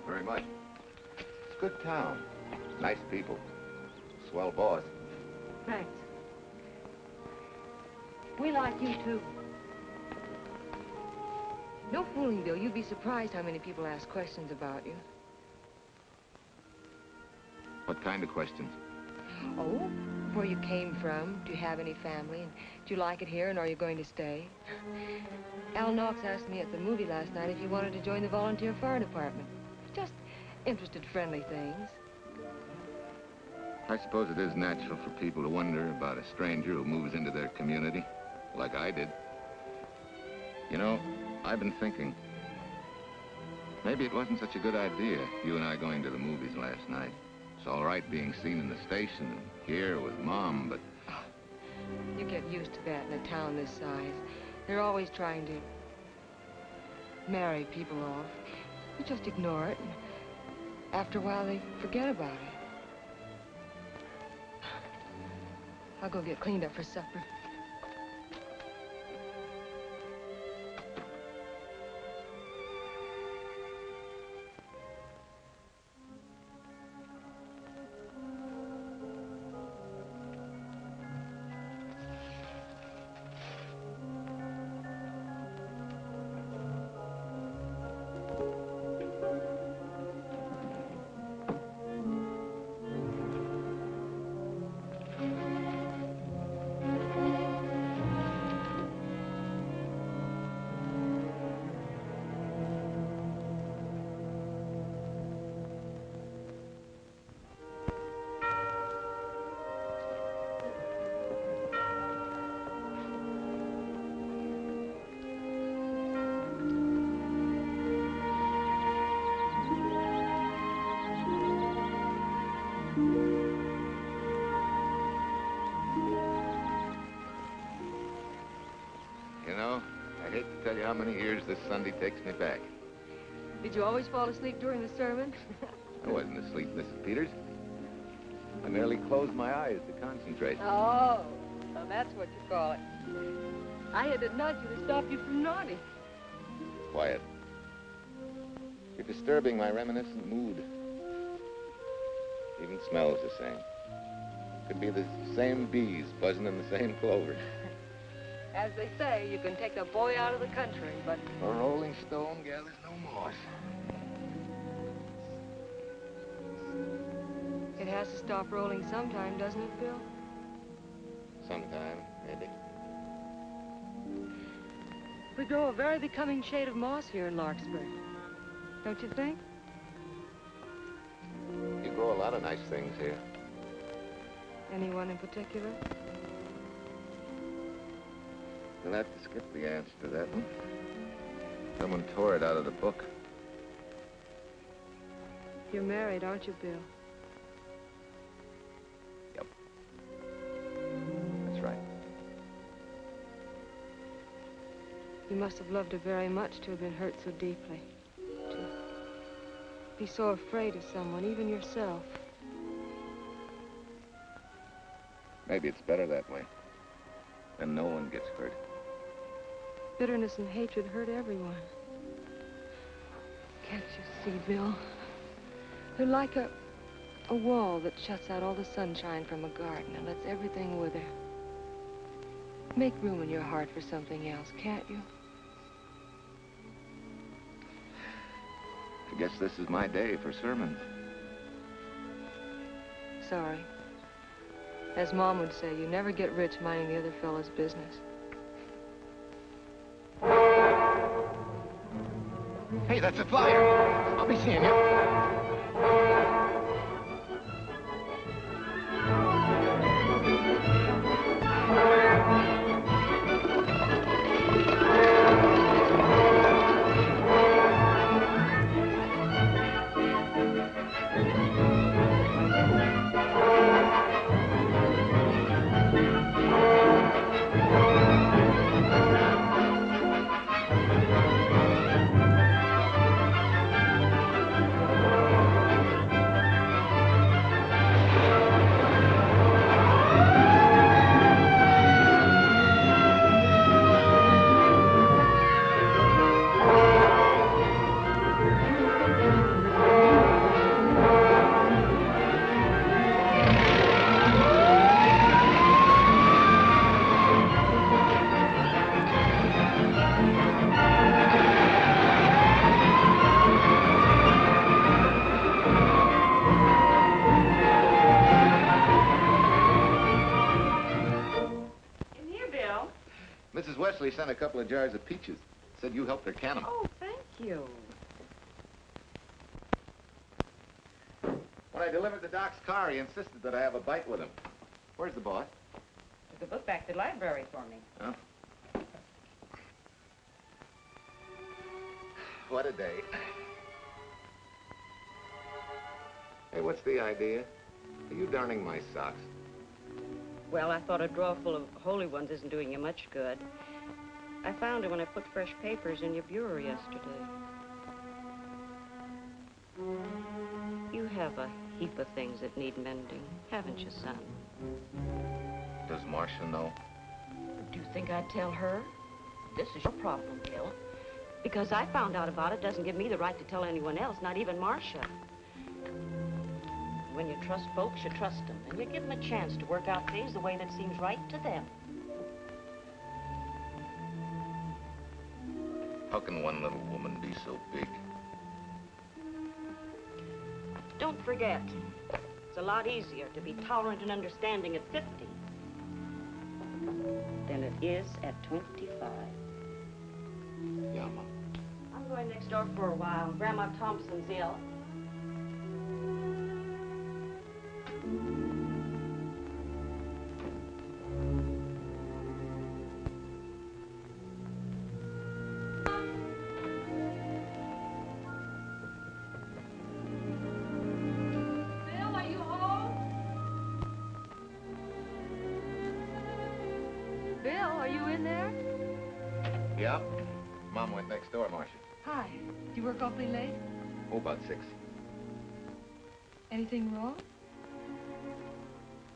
Very much. It's a good town. Nice people. Swell boss. Thanks. We like you, too. No fooling, Bill. You'd be surprised how many people ask questions about you. What kind of questions? Oh, where you came from, do you have any family, and do you like it here, and are you going to stay? Al Knox asked me at the movie last night if you wanted to join the volunteer fire department. Just interested, friendly things. I suppose it is natural for people to wonder about a stranger who moves into their community, like I did. You know, I've been thinking, maybe it wasn't such a good idea, you and I going to the movies last night. It's all right being seen in the station and here with Mom, but... You get used to that in a town this size. They're always trying to marry people off. You just ignore it, and after a while they forget about it. I'll go get cleaned up for supper. You know, I hate to tell you how many years this Sunday takes me back. Did you always fall asleep during the sermon? I wasn't asleep, Mrs. Peters. I merely closed my eyes to concentrate. Oh, so that's what you call it. I had to nudge you to stop you from nodding. Quiet. You're disturbing my reminiscent mood. Even smells the same. Could be the same bees buzzing in the same clover. As they say, you can take a boy out of the country, but... A rolling stone gathers no moss. It has to stop rolling sometime, doesn't it, Bill? Sometime, maybe. We grow a very becoming shade of moss here in Larkspur. Don't you think? You grow a lot of nice things here. Anyone in particular? You'll have to skip the answer to that one. Someone tore it out of the book. You're married, aren't you, Bill? Yep. That's right. You must have loved her very much to have been hurt so deeply. To be so afraid of someone, even yourself. Maybe it's better that way. Then no one gets hurt. Bitterness and hatred hurt everyone. Can't you see, Bill? They're like a wall that shuts out all the sunshine from a garden and lets everything wither. Make room in your heart for something else, can't you? I guess this is my day for sermons. Sorry. As Mom would say, you never get rich minding the other fellow's business. Hey, that's a flyer. I'll be seeing you. actually sent a couple of jars of peaches. Said you helped her can them. Oh, thank you. When I delivered the doc's car, he insisted that I have a bite with him. Where's the boss? Took a book back to the library for me. Huh? What a day. Hey, what's the idea? Are you darning my socks? Well, I thought a drawer full of holy ones isn't doing you much good. I found it when I put fresh papers in your bureau yesterday. You have a heap of things that need mending, haven't you, son? Does Marcia know? Do you think I'd tell her? This is your problem, Bill. Because I found out about it doesn't give me the right to tell anyone else, not even Marcia. When you trust folks, you trust them, and you give them a chance to work out things the way that seems right to them. How can one little woman be so big? Don't forget, it's a lot easier to be tolerant and understanding at 50 than it is at 25. Yeah, Mom. I'm going next door for a while. Grandma Thompson's ill. Bill, are you home? Bill, are you in there? Yeah? Mom went next door, Marcia. Hi. Do you work awfully late? Oh, about 6. Anything wrong?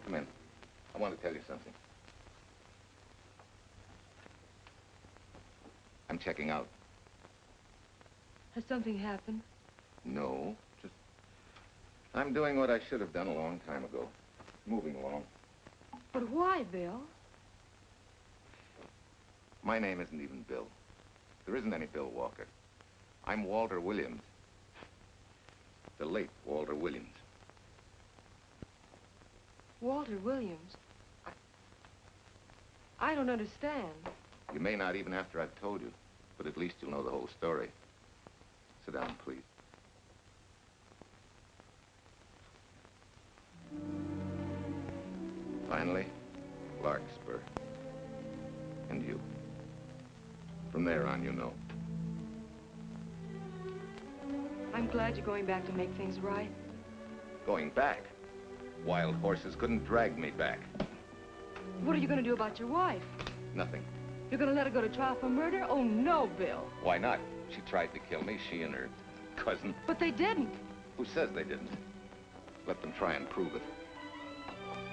Come in. I want to tell you something. I'm checking out. Has something happened? No, just... I'm doing what I should have done a long time ago. Moving along. But why, Bill? My name isn't even Bill. There isn't any Bill Walker. I'm Walter Williams. The late Walter Williams. Walter Williams? I don't understand. You may not even after I've told you, but at least you'll know the whole story. Sit down, please. Finally, Larkspur. And you. From there on, you know. I'm glad you're going back to make things right. Going back? Wild horses couldn't drag me back. What are you going to do about your wife? Nothing. You're going to let her go to trial for murder? Oh, no, Bill. Why not? She tried to kill me, she and her cousin. But they didn't. Who says they didn't? Let them try and prove it.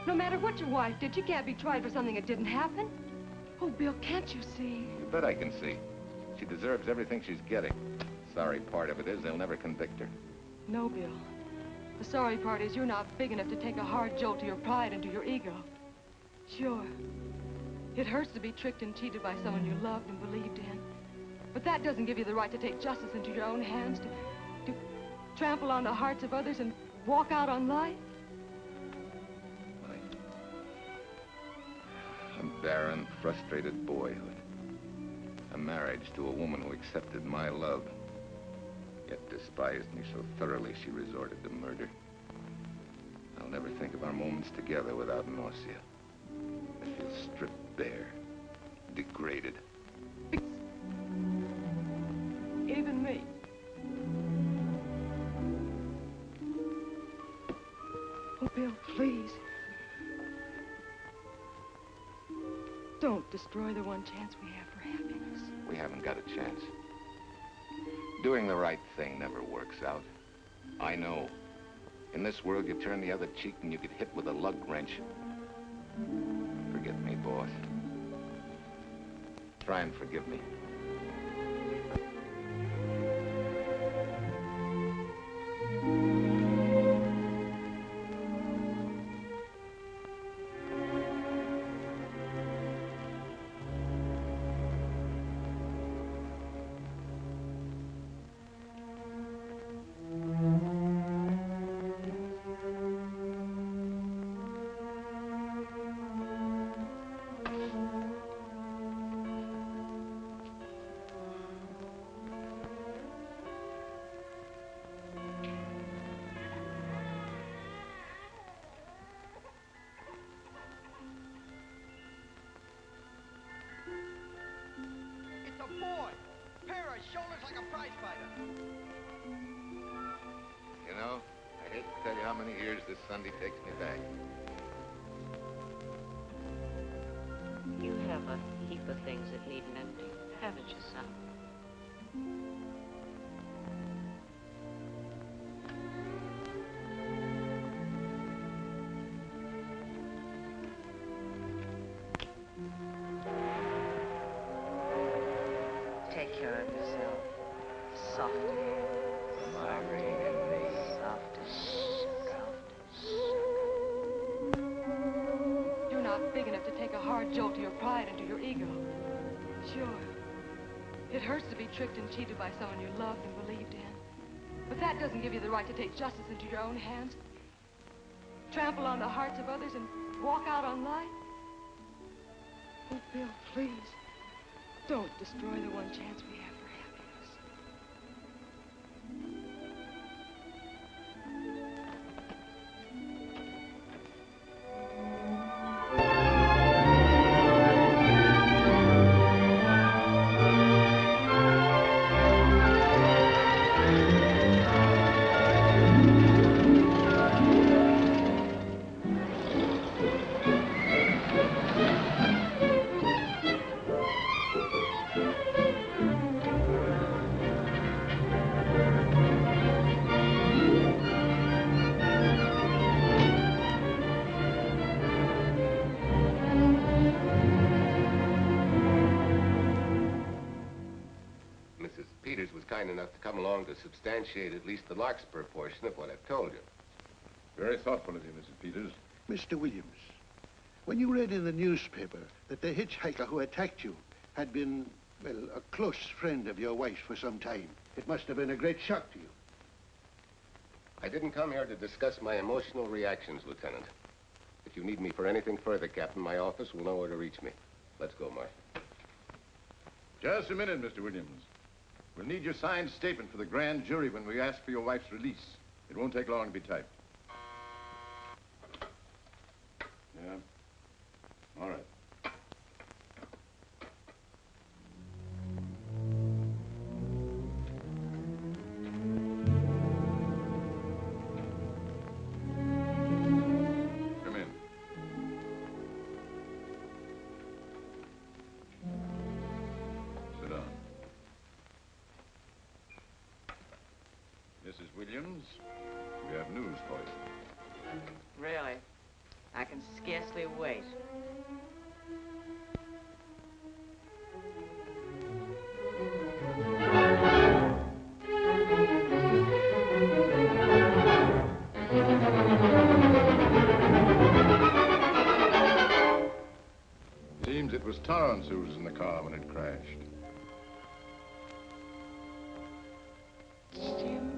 No matter what your wife did, she can't be tried for something that didn't happen. Oh, Bill, can't you see? You bet I can see. She deserves everything she's getting. Sorry part of it is they'll never convict her. No, Bill. The sorry part is you're not big enough to take a hard jolt to your pride and to your ego. Sure. It hurts to be tricked and cheated by someone you loved and believed in. But that doesn't give you the right to take justice into your own hands, to trample on the hearts of others and walk out on life. A barren, frustrated boyhood. A marriage to a woman who accepted my love, yet despised me so thoroughly she resorted to murder. I'll never think of our moments together without nausea. I feel stripped bare, degraded. Even me. Oh, Bill, please. Don't destroy the one chance we have for happiness. We haven't got a chance. Doing the right thing never works out. I know. In this world, you turn the other cheek and you get hit with a lug wrench. Forget me, boss. Try and forgive me. like a prize fighter. You know, I hate to tell you how many years this Sunday takes me back. You have a heap of things that need mending, haven't you, son? Take care of yourself. Softly. Irene and me. You're not big enough to take a hard jolt to your pride and to your ego. Sure. It hurts to be tricked and cheated by someone you loved and believed in. But that doesn't give you the right to take justice into your own hands. Trample on the hearts of others and walk out on life. Oh, Bill, please. Don't destroy the one chance we have for happiness. Kind enough to come along to substantiate at least the Larkspur portion of what I've told you. Very thoughtful of you, Mrs. Peters. Mr. Williams, when you read in the newspaper that the hitchhiker who attacked you had been, well, a close friend of your wife's for some time, it must have been a great shock to you. I didn't come here to discuss my emotional reactions, Lieutenant. If you need me for anything further, Captain, my office will know where to reach me. Let's go, Mark. Just a minute, Mr. Williams. We'll need your signed statement for the grand jury when we ask for your wife's release. It won't take long to be typed. Yeah? All right. Come in. Sit down. Mrs. Williams, we have news for you. Really? I can scarcely wait. Seems it was Torrance who was in the car when it crashed. Jim?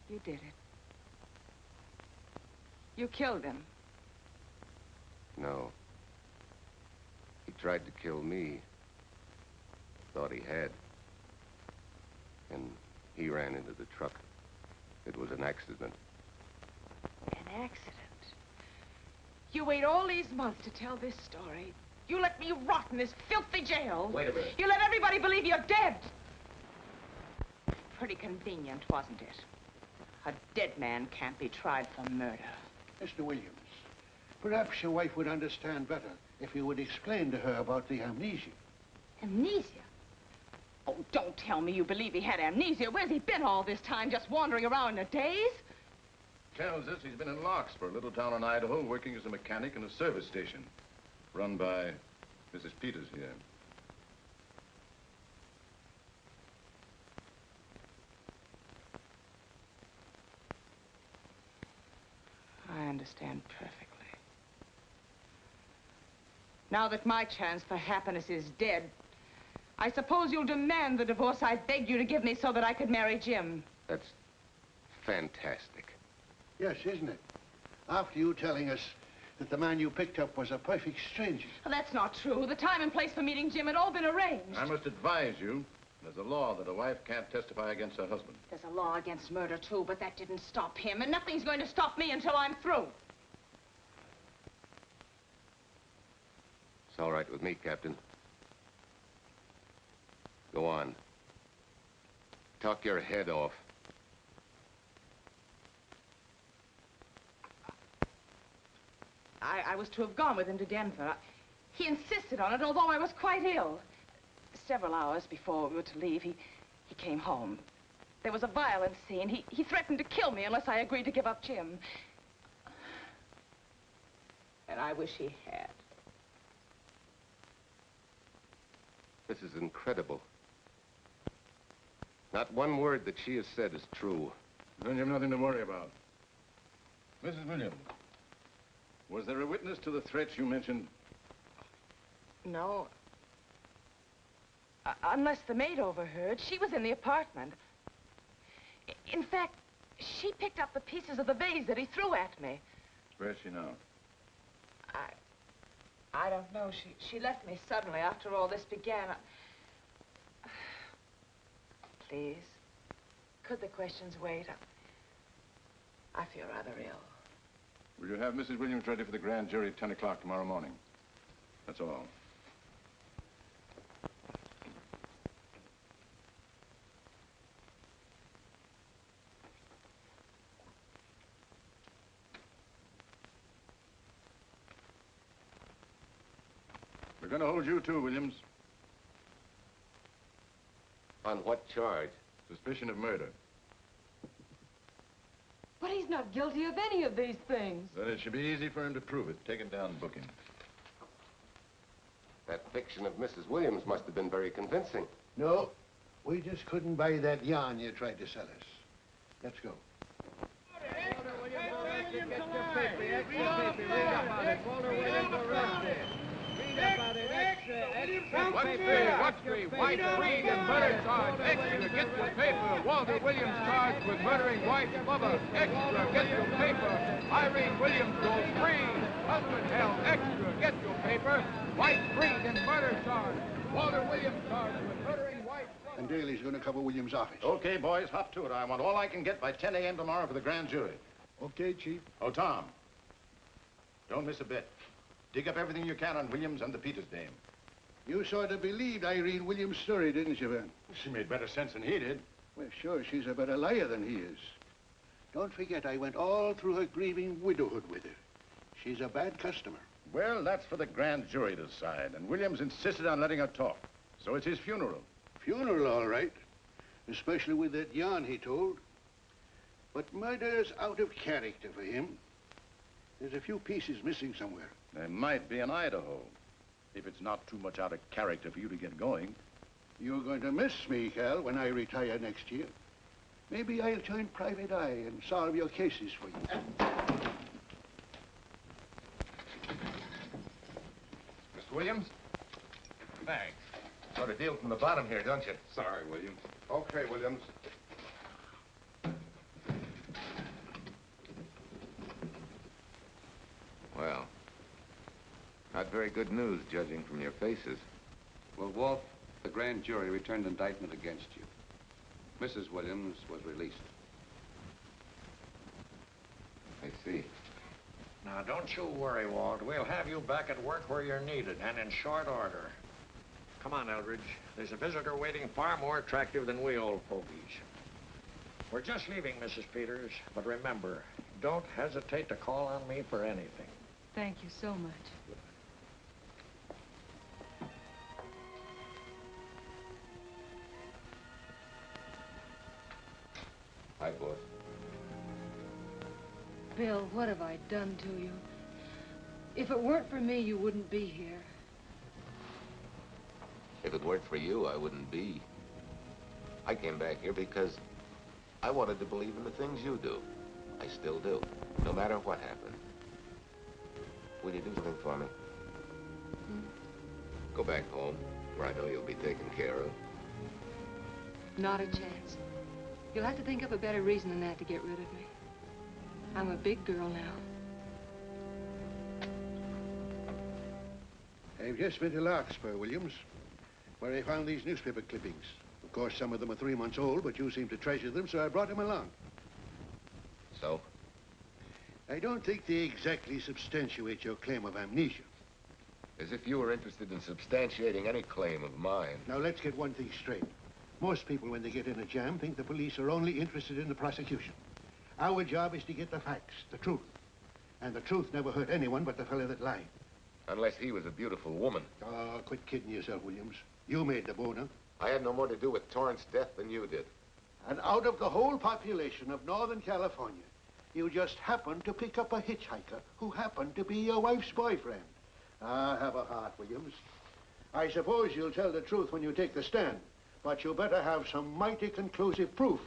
You did it. You killed him. No. He tried to kill me. Thought he had. And he ran into the truck. It was an accident. An accident? You wait all these months to tell this story. You let me rot in this filthy jail. Wait a minute. You let everybody believe you're dead. Pretty convenient, wasn't it? A dead man can't be tried for murder. Mr. Williams, perhaps your wife would understand better if you would explain to her about the amnesia. Amnesia? Oh, don't tell me you believe he had amnesia. Where's he been all this time, just wandering around in a daze? Tells us he's been in Larkspur, a little town in Idaho, working as a mechanic in a service station. Run by Mrs. Peters here. I understand perfectly. Now that my chance for happiness is dead, I suppose you'll demand the divorce I begged you to give me so that I could marry Jim. That's fantastic. Yes, isn't it? After you telling us that the man you picked up was a perfect stranger. Well, that's not true. The time and place for meeting Jim had all been arranged. I must advise you There's a law that a wife can't testify against her husband. There's a law against murder, too, but that didn't stop him, and nothing's going to stop me until I'm through. It's all right with me, Captain. Go on. Talk your head off. I was to have gone with him to Denver. He insisted on it, although I was quite ill. Several hours before we were to leave, he came home. There was a violent scene. He threatened to kill me unless I agreed to give up Jim. And I wish he had. This is incredible. Not one word that she has said is true. Then you've nothing to worry about. Mrs. Williams, was there a witness to the threats you mentioned? No. Unless the maid overheard. She was in the apartment. In fact, she picked up the pieces of the vase that he threw at me. Where is she now? I don't know. She left me suddenly after all this began. Please, could the questions wait? I feel rather ill. Will you have Mrs. Williams ready for the grand jury at 10 o'clock tomorrow morning? That's all. We're going to hold you too, Williams. On what charge? Suspicion of murder. But he's not guilty of any of these things. Then it should be easy for him to prove it. Take it down, book him. That fiction of Mrs. Williams must have been very convincing. No, we just couldn't buy that yarn you tried to sell us. Let's go. What's three? White, Reed, and murder charge. Extra, get your paper. Walter Williams charged with murdering White's mother. Extra, get your paper. Irene Williams goes free. Husband held. Extra, get your paper. White, Reed, and murder charge. Walter Williams charged with murdering White's mother. And Daly's going to cover Williams' office. Okay, boys, hop to it. I want all I can get by 10 a.m. tomorrow for the grand jury. Okay, Chief. Oh, Tom, don't miss a bit. Dig up everything you can on Williams and the Peters dame. You sort of believed Irene Williams' story, didn't you, Van? She made better sense than he did. Well, sure, she's a better liar than he is. Don't forget, I went all through her grieving widowhood with her. She's a bad customer. Well, that's for the grand jury to decide, and Williams insisted on letting her talk. So it's his funeral. Funeral, all right. Especially with that yarn he told. But murder's out of character for him. There's a few pieces missing somewhere. There might be in Idaho, if it's not too much out of character for you to get going. You're going to miss me, Cal, when I retire next year. Maybe I'll join Private Eye and solve your cases for you. Mr. Williams? Thanks. Sort of deal from the bottom here, don't you? Sorry, Williams. Okay, Williams. Well, not very good news, judging from your faces. Well, Walt, the grand jury returned indictment against you. Mrs. Williams was released. I see. Now, don't you worry, Walt. We'll have you back at work where you're needed, and in short order. Come on, Eldridge. There's a visitor waiting far more attractive than we old fogies. We're just leaving, Mrs. Peters, but remember, don't hesitate to call on me for anything. Thank you so much. Hi, boss. Bill, what have I done to you? If it weren't for me, you wouldn't be here. If it weren't for you, I wouldn't be. I came back here because I wanted to believe in the things you do. I still do, no matter what happened. Will you do something for me? Go back home, where I know you'll be taken care of. Not a chance. You'll have to think up a better reason than that to get rid of me. I'm a big girl now. I've just been to Larkspur, Williams, where I found these newspaper clippings. Of course, some of them are 3 months old, but you seem to treasure them, so I brought them along. So? I don't think they exactly substantiate your claim of amnesia. As if you were interested in substantiating any claim of mine. Now, let's get one thing straight. Most people, when they get in a jam, think the police are only interested in the prosecution. Our job is to get the facts, the truth. And the truth never hurt anyone but the fellow that lied. Unless he was a beautiful woman. Oh, quit kidding yourself, Williams. You made the boner. I had no more to do with Torrance's death than you did. And out of the whole population of Northern California, you just happened to pick up a hitchhiker who happened to be your wife's boyfriend. Ah, have a heart, Williams. I suppose you'll tell the truth when you take the stand, but you better have some mighty conclusive proof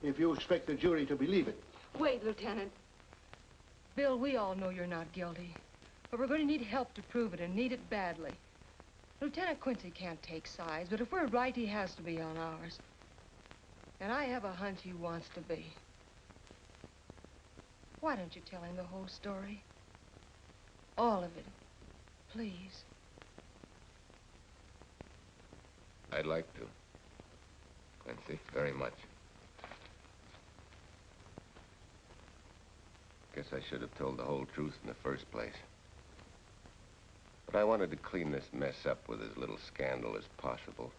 if you expect the jury to believe it. Wait, Lieutenant. Bill, we all know you're not guilty, but we're going to need help to prove it, and need it badly. Lieutenant Quincy can't take sides, but if we're right, he has to be on ours. And I have a hunch he wants to be. Why don't you tell him the whole story? All of it, please. I'd like to. Quincy, very much. Guess I should have told the whole truth in the first place. But I wanted to clean this mess up with as little scandal as possible.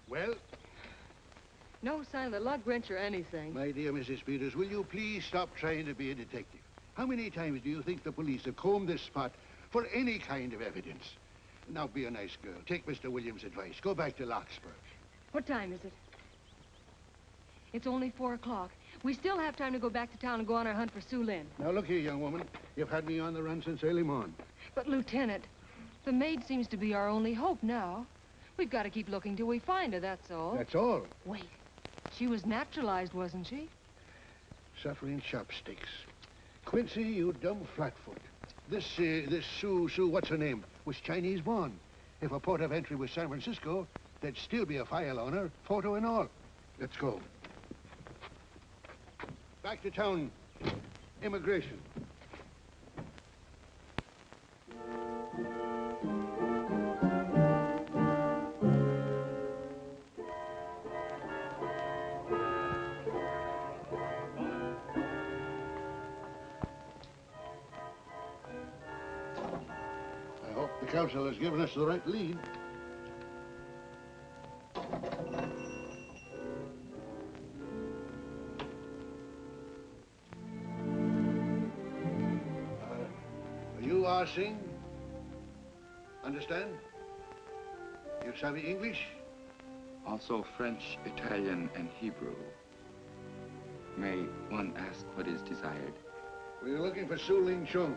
Well? No sign of the lug wrench or anything. My dear Mrs. Peters, will you please stop trying to be a detective? How many times do you think the police have combed this spot for any kind of evidence? Now, be a nice girl. Take Mr. Williams' advice. Go back to Larkspur. What time is it? It's only 4 o'clock. We still have time to go back to town and go on our hunt for Sue Lynn. Now, look here, young woman. You've had me on the run since early morning. But, Lieutenant, the maid seems to be our only hope now. We've got to keep looking till we find her, that's all. That's all? Wait. She was naturalized, wasn't she? Suffering chopsticks. Quincy, you dumb flatfoot. This Sue, what's her name, was Chinese born. If a port of entry was San Francisco, there'd still be a file on her, photo and all. Let's go. Back to town. Immigration. I hope the council has given us the right lead. You are sing? Understand? You savvy English? Also French, Italian, and Hebrew. May one ask what is desired? We're looking for Su Ling Chung.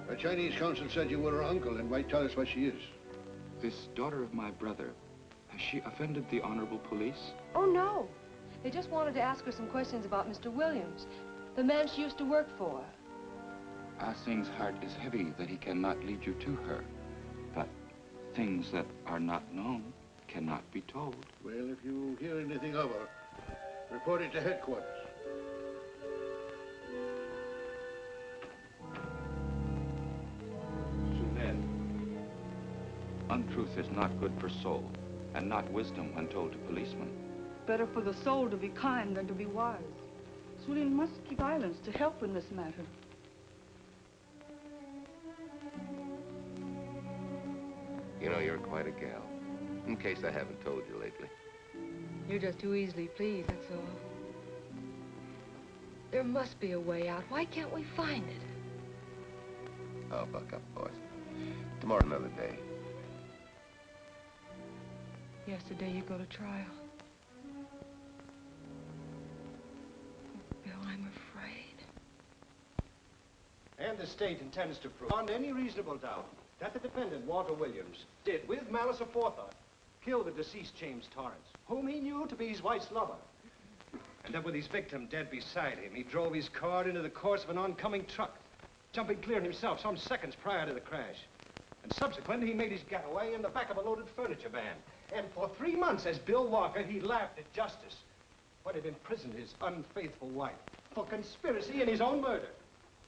The Chinese consul said you were her uncle and might tell us what she is. This daughter of my brother, has she offended the honorable police? Oh, no. They just wanted to ask her some questions about Mr. Williams, the man she used to work for. Ah Sing's heart is heavy that he cannot lead you to her. But things that are not known cannot be told. Well, if you hear anything of her, report it to headquarters. Untruth is not good for soul, and not wisdom when told to policemen. Better for the soul to be kind than to be wise. Su Lin must keep silence to help in this matter. You know, you're quite a gal. In case I haven't told you lately. You're just too easily pleased, that's all. There must be a way out. Why can't we find it? Oh, buck up, boys. Tomorrow, another day. Yesterday you go to trial. Bill, I'm afraid. And the state intends to prove, beyond any reasonable doubt, that the defendant, Walter Williams, did, with malice aforethought, kill the deceased James Torrance, whom he knew to be his wife's lover. And that with his victim dead beside him, he drove his car into the course of an oncoming truck, jumping clear himself some seconds prior to the crash. And subsequently, he made his getaway in the back of a loaded furniture van. And for 3 months, as Bill Walker, he laughed at justice. What had imprisoned his unfaithful wife for conspiracy in his own murder.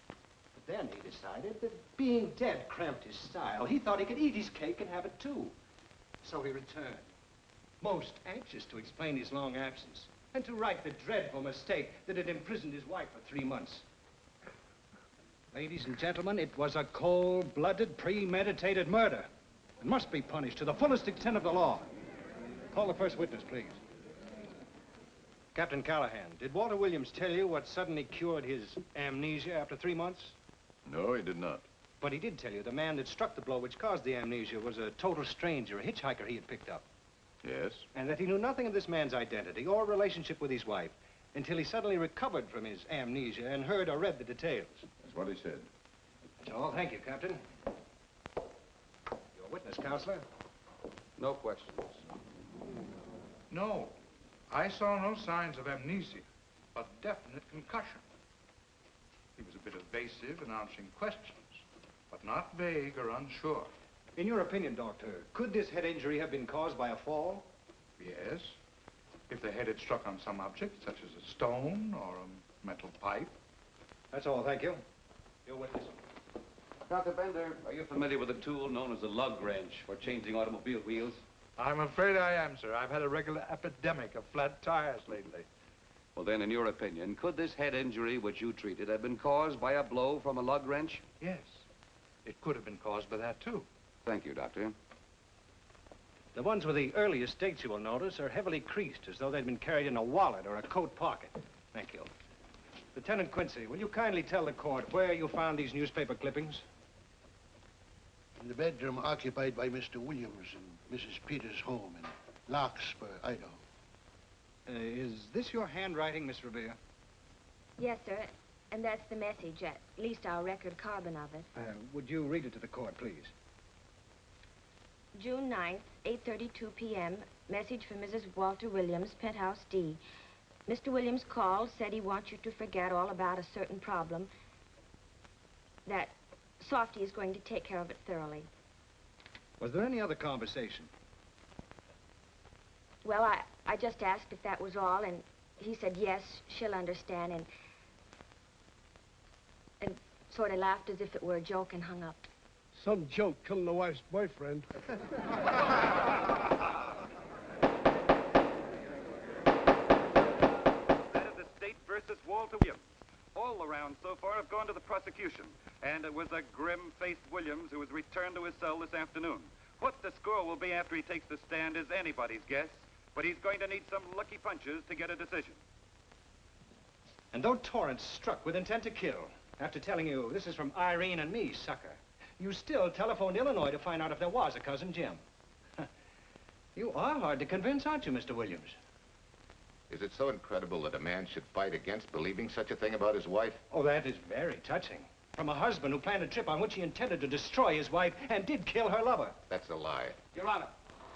But then he decided that being dead cramped his style. He thought he could eat his cake and have it too. So he returned, most anxious to explain his long absence and to right the dreadful mistake that had imprisoned his wife for 3 months. Ladies and gentlemen, it was a cold-blooded, premeditated murder and must be punished to the fullest extent of the law. Call the first witness, please. Captain Callahan, did Walter Williams tell you what suddenly cured his amnesia after 3 months? No, he did not. But he did tell you the man that struck the blow which caused the amnesia was a total stranger, a hitchhiker he had picked up. Yes? And that he knew nothing of this man's identity or relationship with his wife until he suddenly recovered from his amnesia and heard or read the details. That's what he said. That's all. Thank you, Captain. Your witness, Counselor. No questions. No. I saw no signs of amnesia, but definite concussion. He was a bit evasive in answering questions, but not vague or unsure. In your opinion, Doctor, could this head injury have been caused by a fall? Yes. If the head had struck on some object, such as a stone or a metal pipe. That's all, thank you. Your witness. Dr. Bender, are you familiar with a tool known as a lug wrench for changing automobile wheels? I'm afraid I am, sir. I've had a regular epidemic of flat tires lately. Well, then, in your opinion, could this head injury which you treated have been caused by a blow from a lug wrench? Yes. It could have been caused by that, too. Thank you, Doctor. The ones with the earliest dates, you will notice, are heavily creased, as though they'd been carried in a wallet or a coat pocket. Thank you. Lieutenant Quincy, will you kindly tell the court where you found these newspaper clippings? In the bedroom occupied by Mr. Williams in Mrs. Peters' home in Larkspur, Idaho. Is this your handwriting, Miss Revere? Yes, sir. And that's the message, at least our record carbon of it. Would you read it to the court, please? June 9th, 8:32 p.m. Message for Mrs. Walter Williams, Penthouse D. Mr. Williams called, said he wants you to forget all about a certain problem. That Softy is going to take care of it thoroughly. Was there any other conversation? Well, I just asked if that was all, and he said yes, she'll understand, and sort of laughed as if it were a joke and hung up. Some joke killing the wife's boyfriend. That is the state versus Walter Williams. All the rounds so far have gone to the prosecution, and it was a grim-faced Williams who was returned to his cell this afternoon. What the score will be after he takes the stand is anybody's guess, but he's going to need some lucky punches to get a decision. And though Torrance struck with intent to kill, after telling you this is from Irene and me, sucker, you still telephoned Illinois to find out if there was a cousin Jim. You are hard to convince, aren't you, Mr. Williams? Is it so incredible that a man should fight against believing such a thing about his wife? Oh, that is very touching. From a husband who planned a trip on which he intended to destroy his wife and did kill her lover. That's a lie. Your Honor,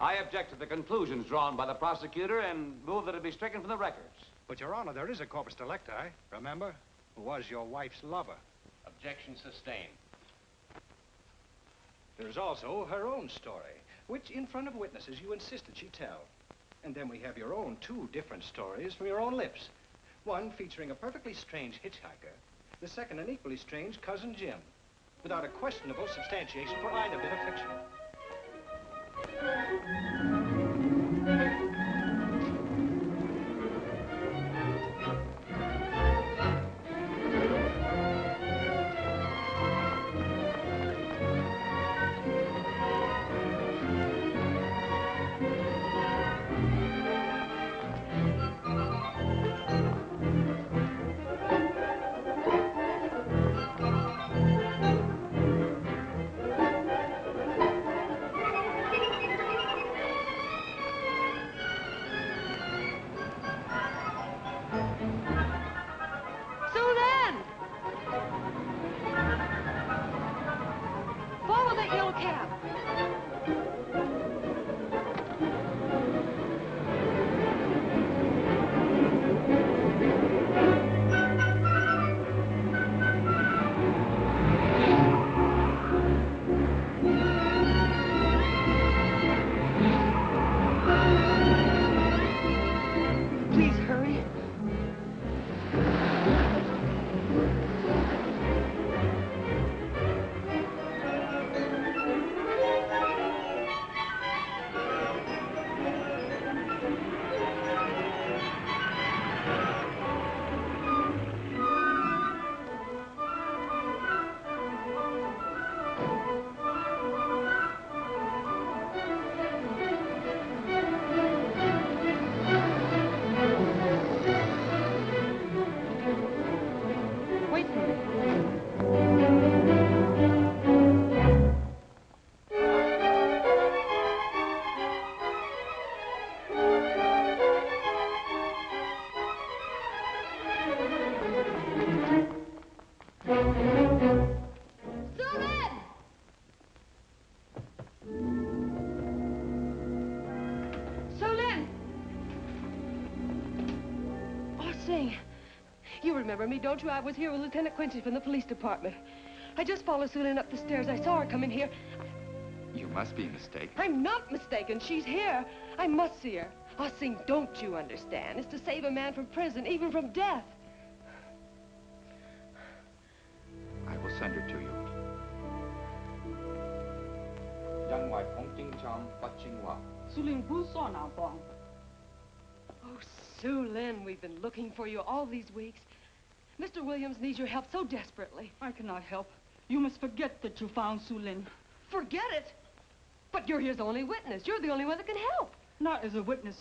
I object to the conclusions drawn by the prosecutor and move that it be stricken from the records. But, Your Honor, there is a corpus delicti, remember? Who was your wife's lover. Objection sustained. There's also her own story, which in front of witnesses you insisted she tell. And then we have your own two different stories from your own lips. One featuring a perfectly strange hitchhiker. The second, an equally strange cousin Jim. Without a questionable substantiation for either bit of fiction. remember me, don't you? I was here with Lieutenant Quincy from the police department. I just followed Sue Lynn up the stairs. I saw her come in here. You must be mistaken. I'm not mistaken. She's here. I must see her. Ah, Sing, don't you understand? It's to save a man from prison, even from death. I will send her to you. Oh, Sue Lynn, we've been looking for you all these weeks. Mr. Williams needs your help so desperately. I cannot help. You must forget that you found Sue Lynn. Forget it? But you're his only witness. You're the only one that can help. Not as a witness.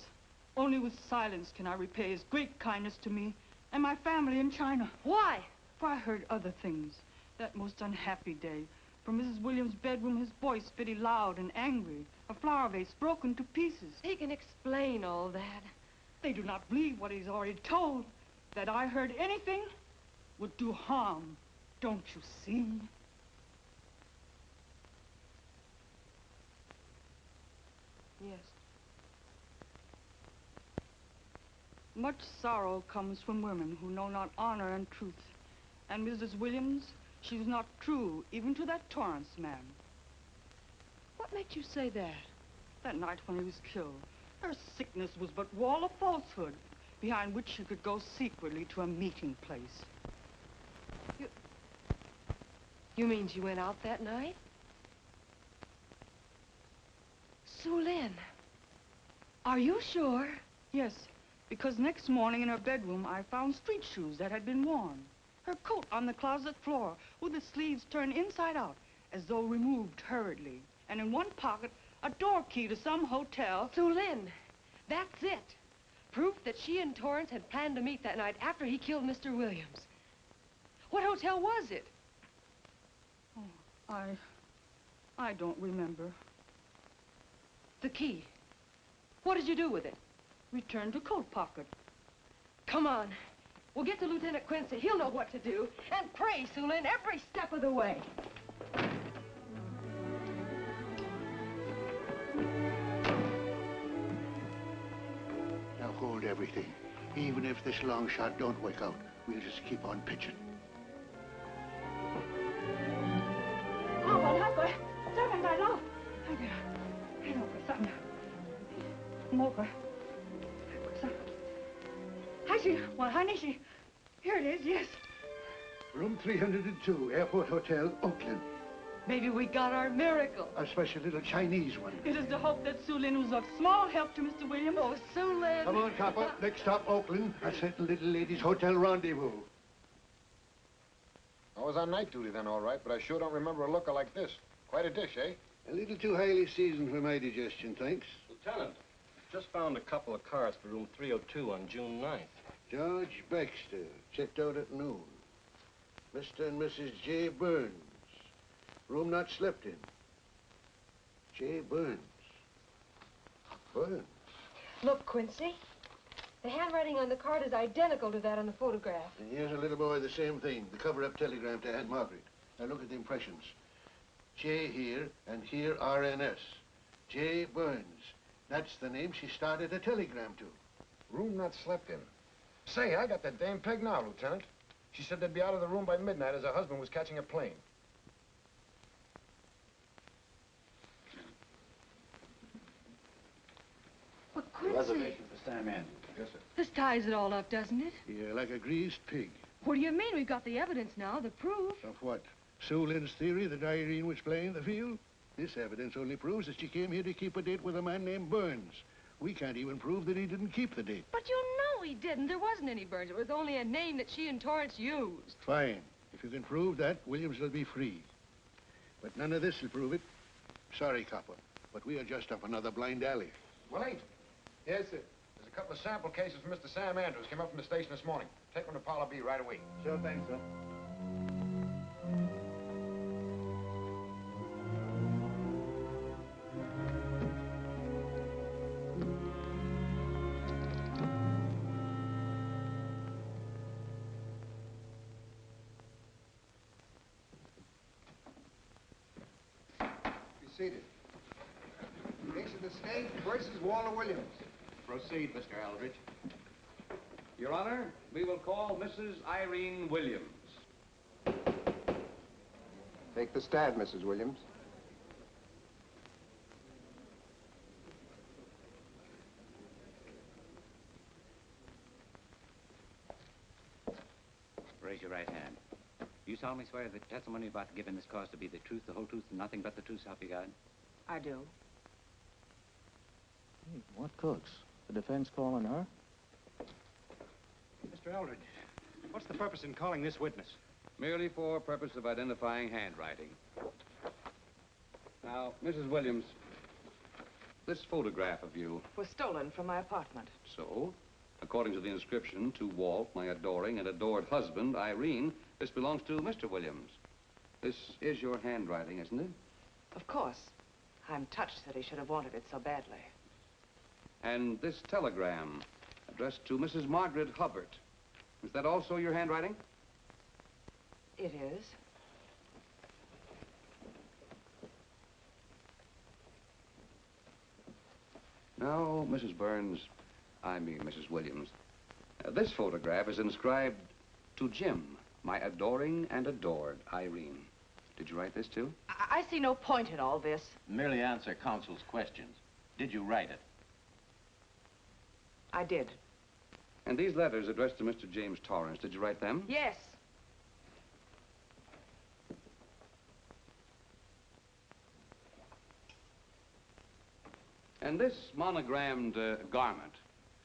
Only with silence can I repay his great kindness to me and my family in China. Why? For I heard other things. That most unhappy day, from Mrs. Williams' bedroom, his voice very loud and angry. A flower vase broken to pieces. He can explain all that. They do not believe what he's already told. That I heard anything would do harm. Don't you see? Yes. Much sorrow comes from women who know not honor and truth. And Mrs. Williams, she was not true even to that Torrance man. What made you say that? That night when he was killed, her sickness was but wall of falsehood, behind which she could go secretly to a meeting place. You mean she went out that night? Sue Lynn, are you sure? Yes, because next morning in her bedroom, I found street shoes that had been worn. Her coat on the closet floor, with the sleeves turned inside out, as though removed hurriedly. And in one pocket, a door key to some hotel. Sue Lynn, that's it. Proof that she and Torrance had planned to meet that night after he killed Mr. Williams. What hotel was it? Oh, I don't remember. The key. What did you do with it? Returned to coat pocket. Come on. We'll get to Lieutenant Quincy. He'll know what to do. And pray, Sue Lynn, every step of the way. Now hold everything. Even if this long shot don't work out, we'll just keep on pitching. Here it is, yes. Room 302, Airport Hotel, Oakland. Maybe we got our miracle. A special little Chinese one. It is to hope that Sue Lynn was of small help to Mr. Williams. Oh, Sue Lynn. Come on, Copper. Next stop, Oakland. A certain little lady's hotel rendezvous. I was on night duty then, all right, but I sure don't remember a looker like this. Quite a dish, eh? A little too highly seasoned for my digestion, thanks. Lieutenant, just found a couple of cars for room 302 on June 9th. George Baxter, checked out at noon. Mr. and Mrs. J. Burns. Room not slept in. J. Burns. Burns. Look, Quincy. The handwriting on the card is identical to that on the photograph. And here's a little boy, the same thing. The cover-up telegram to Aunt Margaret. Now look at the impressions. J here, and here RNS. J. Burns. That's the name she started a telegram to. Room not slept in. Say, I got that dame pegged now, Lieutenant. She said they'd be out of the room by midnight as her husband was catching a plane. But Quincy... Reservation for Sam Andrews. Yes, sir. This ties it all up, doesn't it? Yeah, like a greased pig. What do you mean? We've got the evidence now, the proof. Of what? Sue Lynn's theory that Irene was playing the field? This evidence only proves that she came here to keep a date with a man named Burns. We can't even prove that he didn't keep the date. But you know he didn't. There wasn't any Burns. It was only a name that she and Torrance used. Fine. If you can prove that, Williams will be free. But none of this will prove it. Sorry, Copper, but we are just up another blind alley. Well, ain't. Yes, sir. There's a couple of sample cases from Mr. Sam Andrews. Came up from the station this morning. Take them to Parlor B right away. Sure thing, sir. Seated. Case of the state versus Walter Williams. Proceed, Mr. Aldridge. Your Honor, we will call Mrs. Irene Williams. Take the stand, Mrs. Williams. Raise your right hand. You solemnly swear that the testimony about to give in this cause to be the truth, the whole truth, and nothing but the truth, so help you God? I do. Hey, what cooks? The defense calling her? Mr. Eldridge, what's the purpose in calling this witness? Merely for purpose of identifying handwriting. Now, Mrs. Williams, this photograph of you. Was stolen from my apartment. So, according to the inscription, to Walt, my adoring and adored husband, Irene, this belongs to Mr. Williams. This is your handwriting, isn't it? Of course. I'm touched that he should have wanted it so badly. And this telegram, addressed to Mrs. Margaret Hubbard. Is that also your handwriting? It is. Now, Mrs. Burns, I mean Mrs. Williams, this photograph is inscribed to Jim, my adoring and adored Irene. Did you write this, too? I see no point in all this. Merely answer counsel's questions. Did you write it? I did. And these letters addressed to Mr. James Torrance, did you write them? Yes. And this monogrammed garment,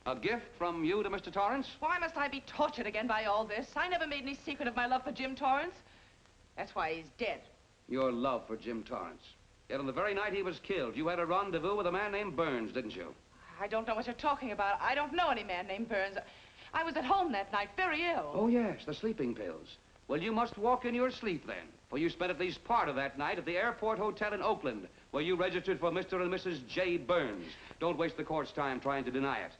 a gift from you to Mr. Torrance? Why must I be tortured again by all this? I never made any secret of my love for Jim Torrance. That's why he's dead. Your love for Jim Torrance. Yet on the very night he was killed, you had a rendezvous with a man named Burns, didn't you? I don't know what you're talking about. I don't know any man named Burns. I was at home that night, very ill. Oh, yes, the sleeping pills. Well, you must walk in your sleep, then. For you spent at least part of that night at the Airport Hotel in Oakland, where you registered for Mr. and Mrs. J. Burns. Don't waste the court's time trying to deny it.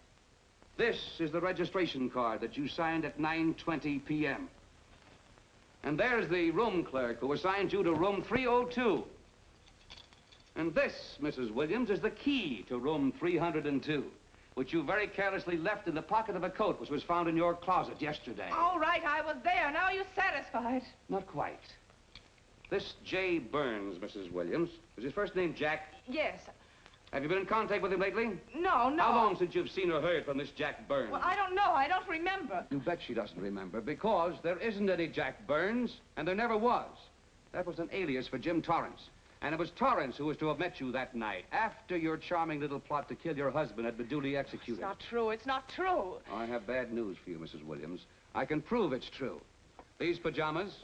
This is the registration card that you signed at 9:20 p.m. And there's the room clerk who assigned you to room 302. And this, Mrs. Williams, is the key to room 302, which you very carelessly left in the pocket of a coat which was found in your closet yesterday. All right, I was there. Now you're satisfied. Not quite. This J. Burns, Mrs. Williams, is his first name Jack? Yes. Have you been in contact with him lately? No. How long since you've seen or heard from this Jack Burns? Well, I don't know. I don't remember. You bet she doesn't remember, because there isn't any Jack Burns, and there never was. That was an alias for Jim Torrance. And it was Torrance who was to have met you that night, after your charming little plot to kill your husband had been duly executed. It's not true. It's not true. I have bad news for you, Mrs. Williams. I can prove it's true. These pajamas,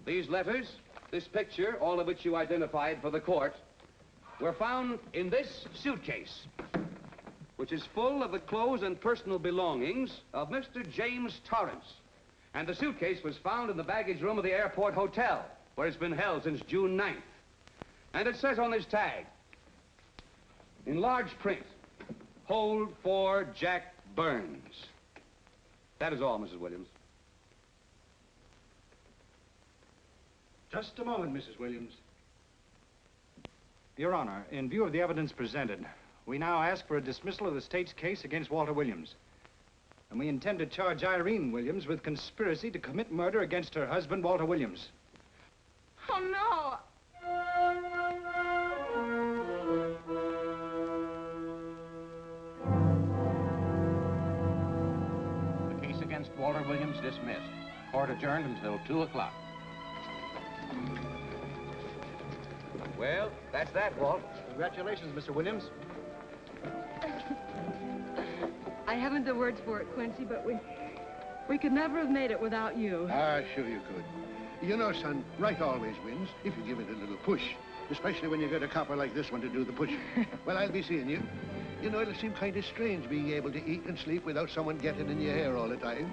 these letters, this picture, all of which you identified for the court, were found in this suitcase, which is full of the clothes and personal belongings of Mr. James Torrance. And the suitcase was found in the baggage room of the Airport Hotel, where it's been held since June 9th. And it says on this tag, in large print, hold for Jack Burns. That is all, Mrs. Williams. Just a moment, Mrs. Williams. Your Honor, in view of the evidence presented, we now ask for a dismissal of the state's case against Walter Williams. And we intend to charge Irene Williams with conspiracy to commit murder against her husband, Walter Williams. Oh, no. The case against Walter Williams dismissed. Court adjourned until 2 o'clock. Well, that's that, Walt. Congratulations, Mr. Williams. I haven't the words for it, Quincy, but we could never have made it without you. Ah, sure you could. You know, son, right always wins if you give it a little push, especially when you get a copper like this one to do the pushing. Well, I'll be seeing you. You know, it'll seem kind of strange being able to eat and sleep without someone getting in your hair all the time.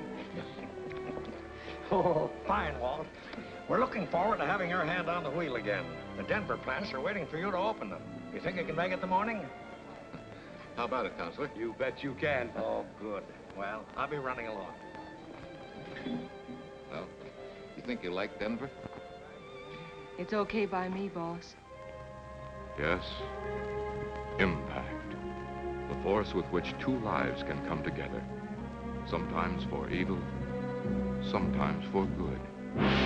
Oh, fine, Walt. We're looking forward to having your hand on the wheel again. The Denver plants are waiting for you to open them. You think you can make it the morning? How about it, Counselor? You bet you can. Oh, good. Well, I'll be running along. Well, you think you like Denver? It's okay by me, boss. Yes. Impact. The force with which two lives can come together. Sometimes for evil, sometimes for good.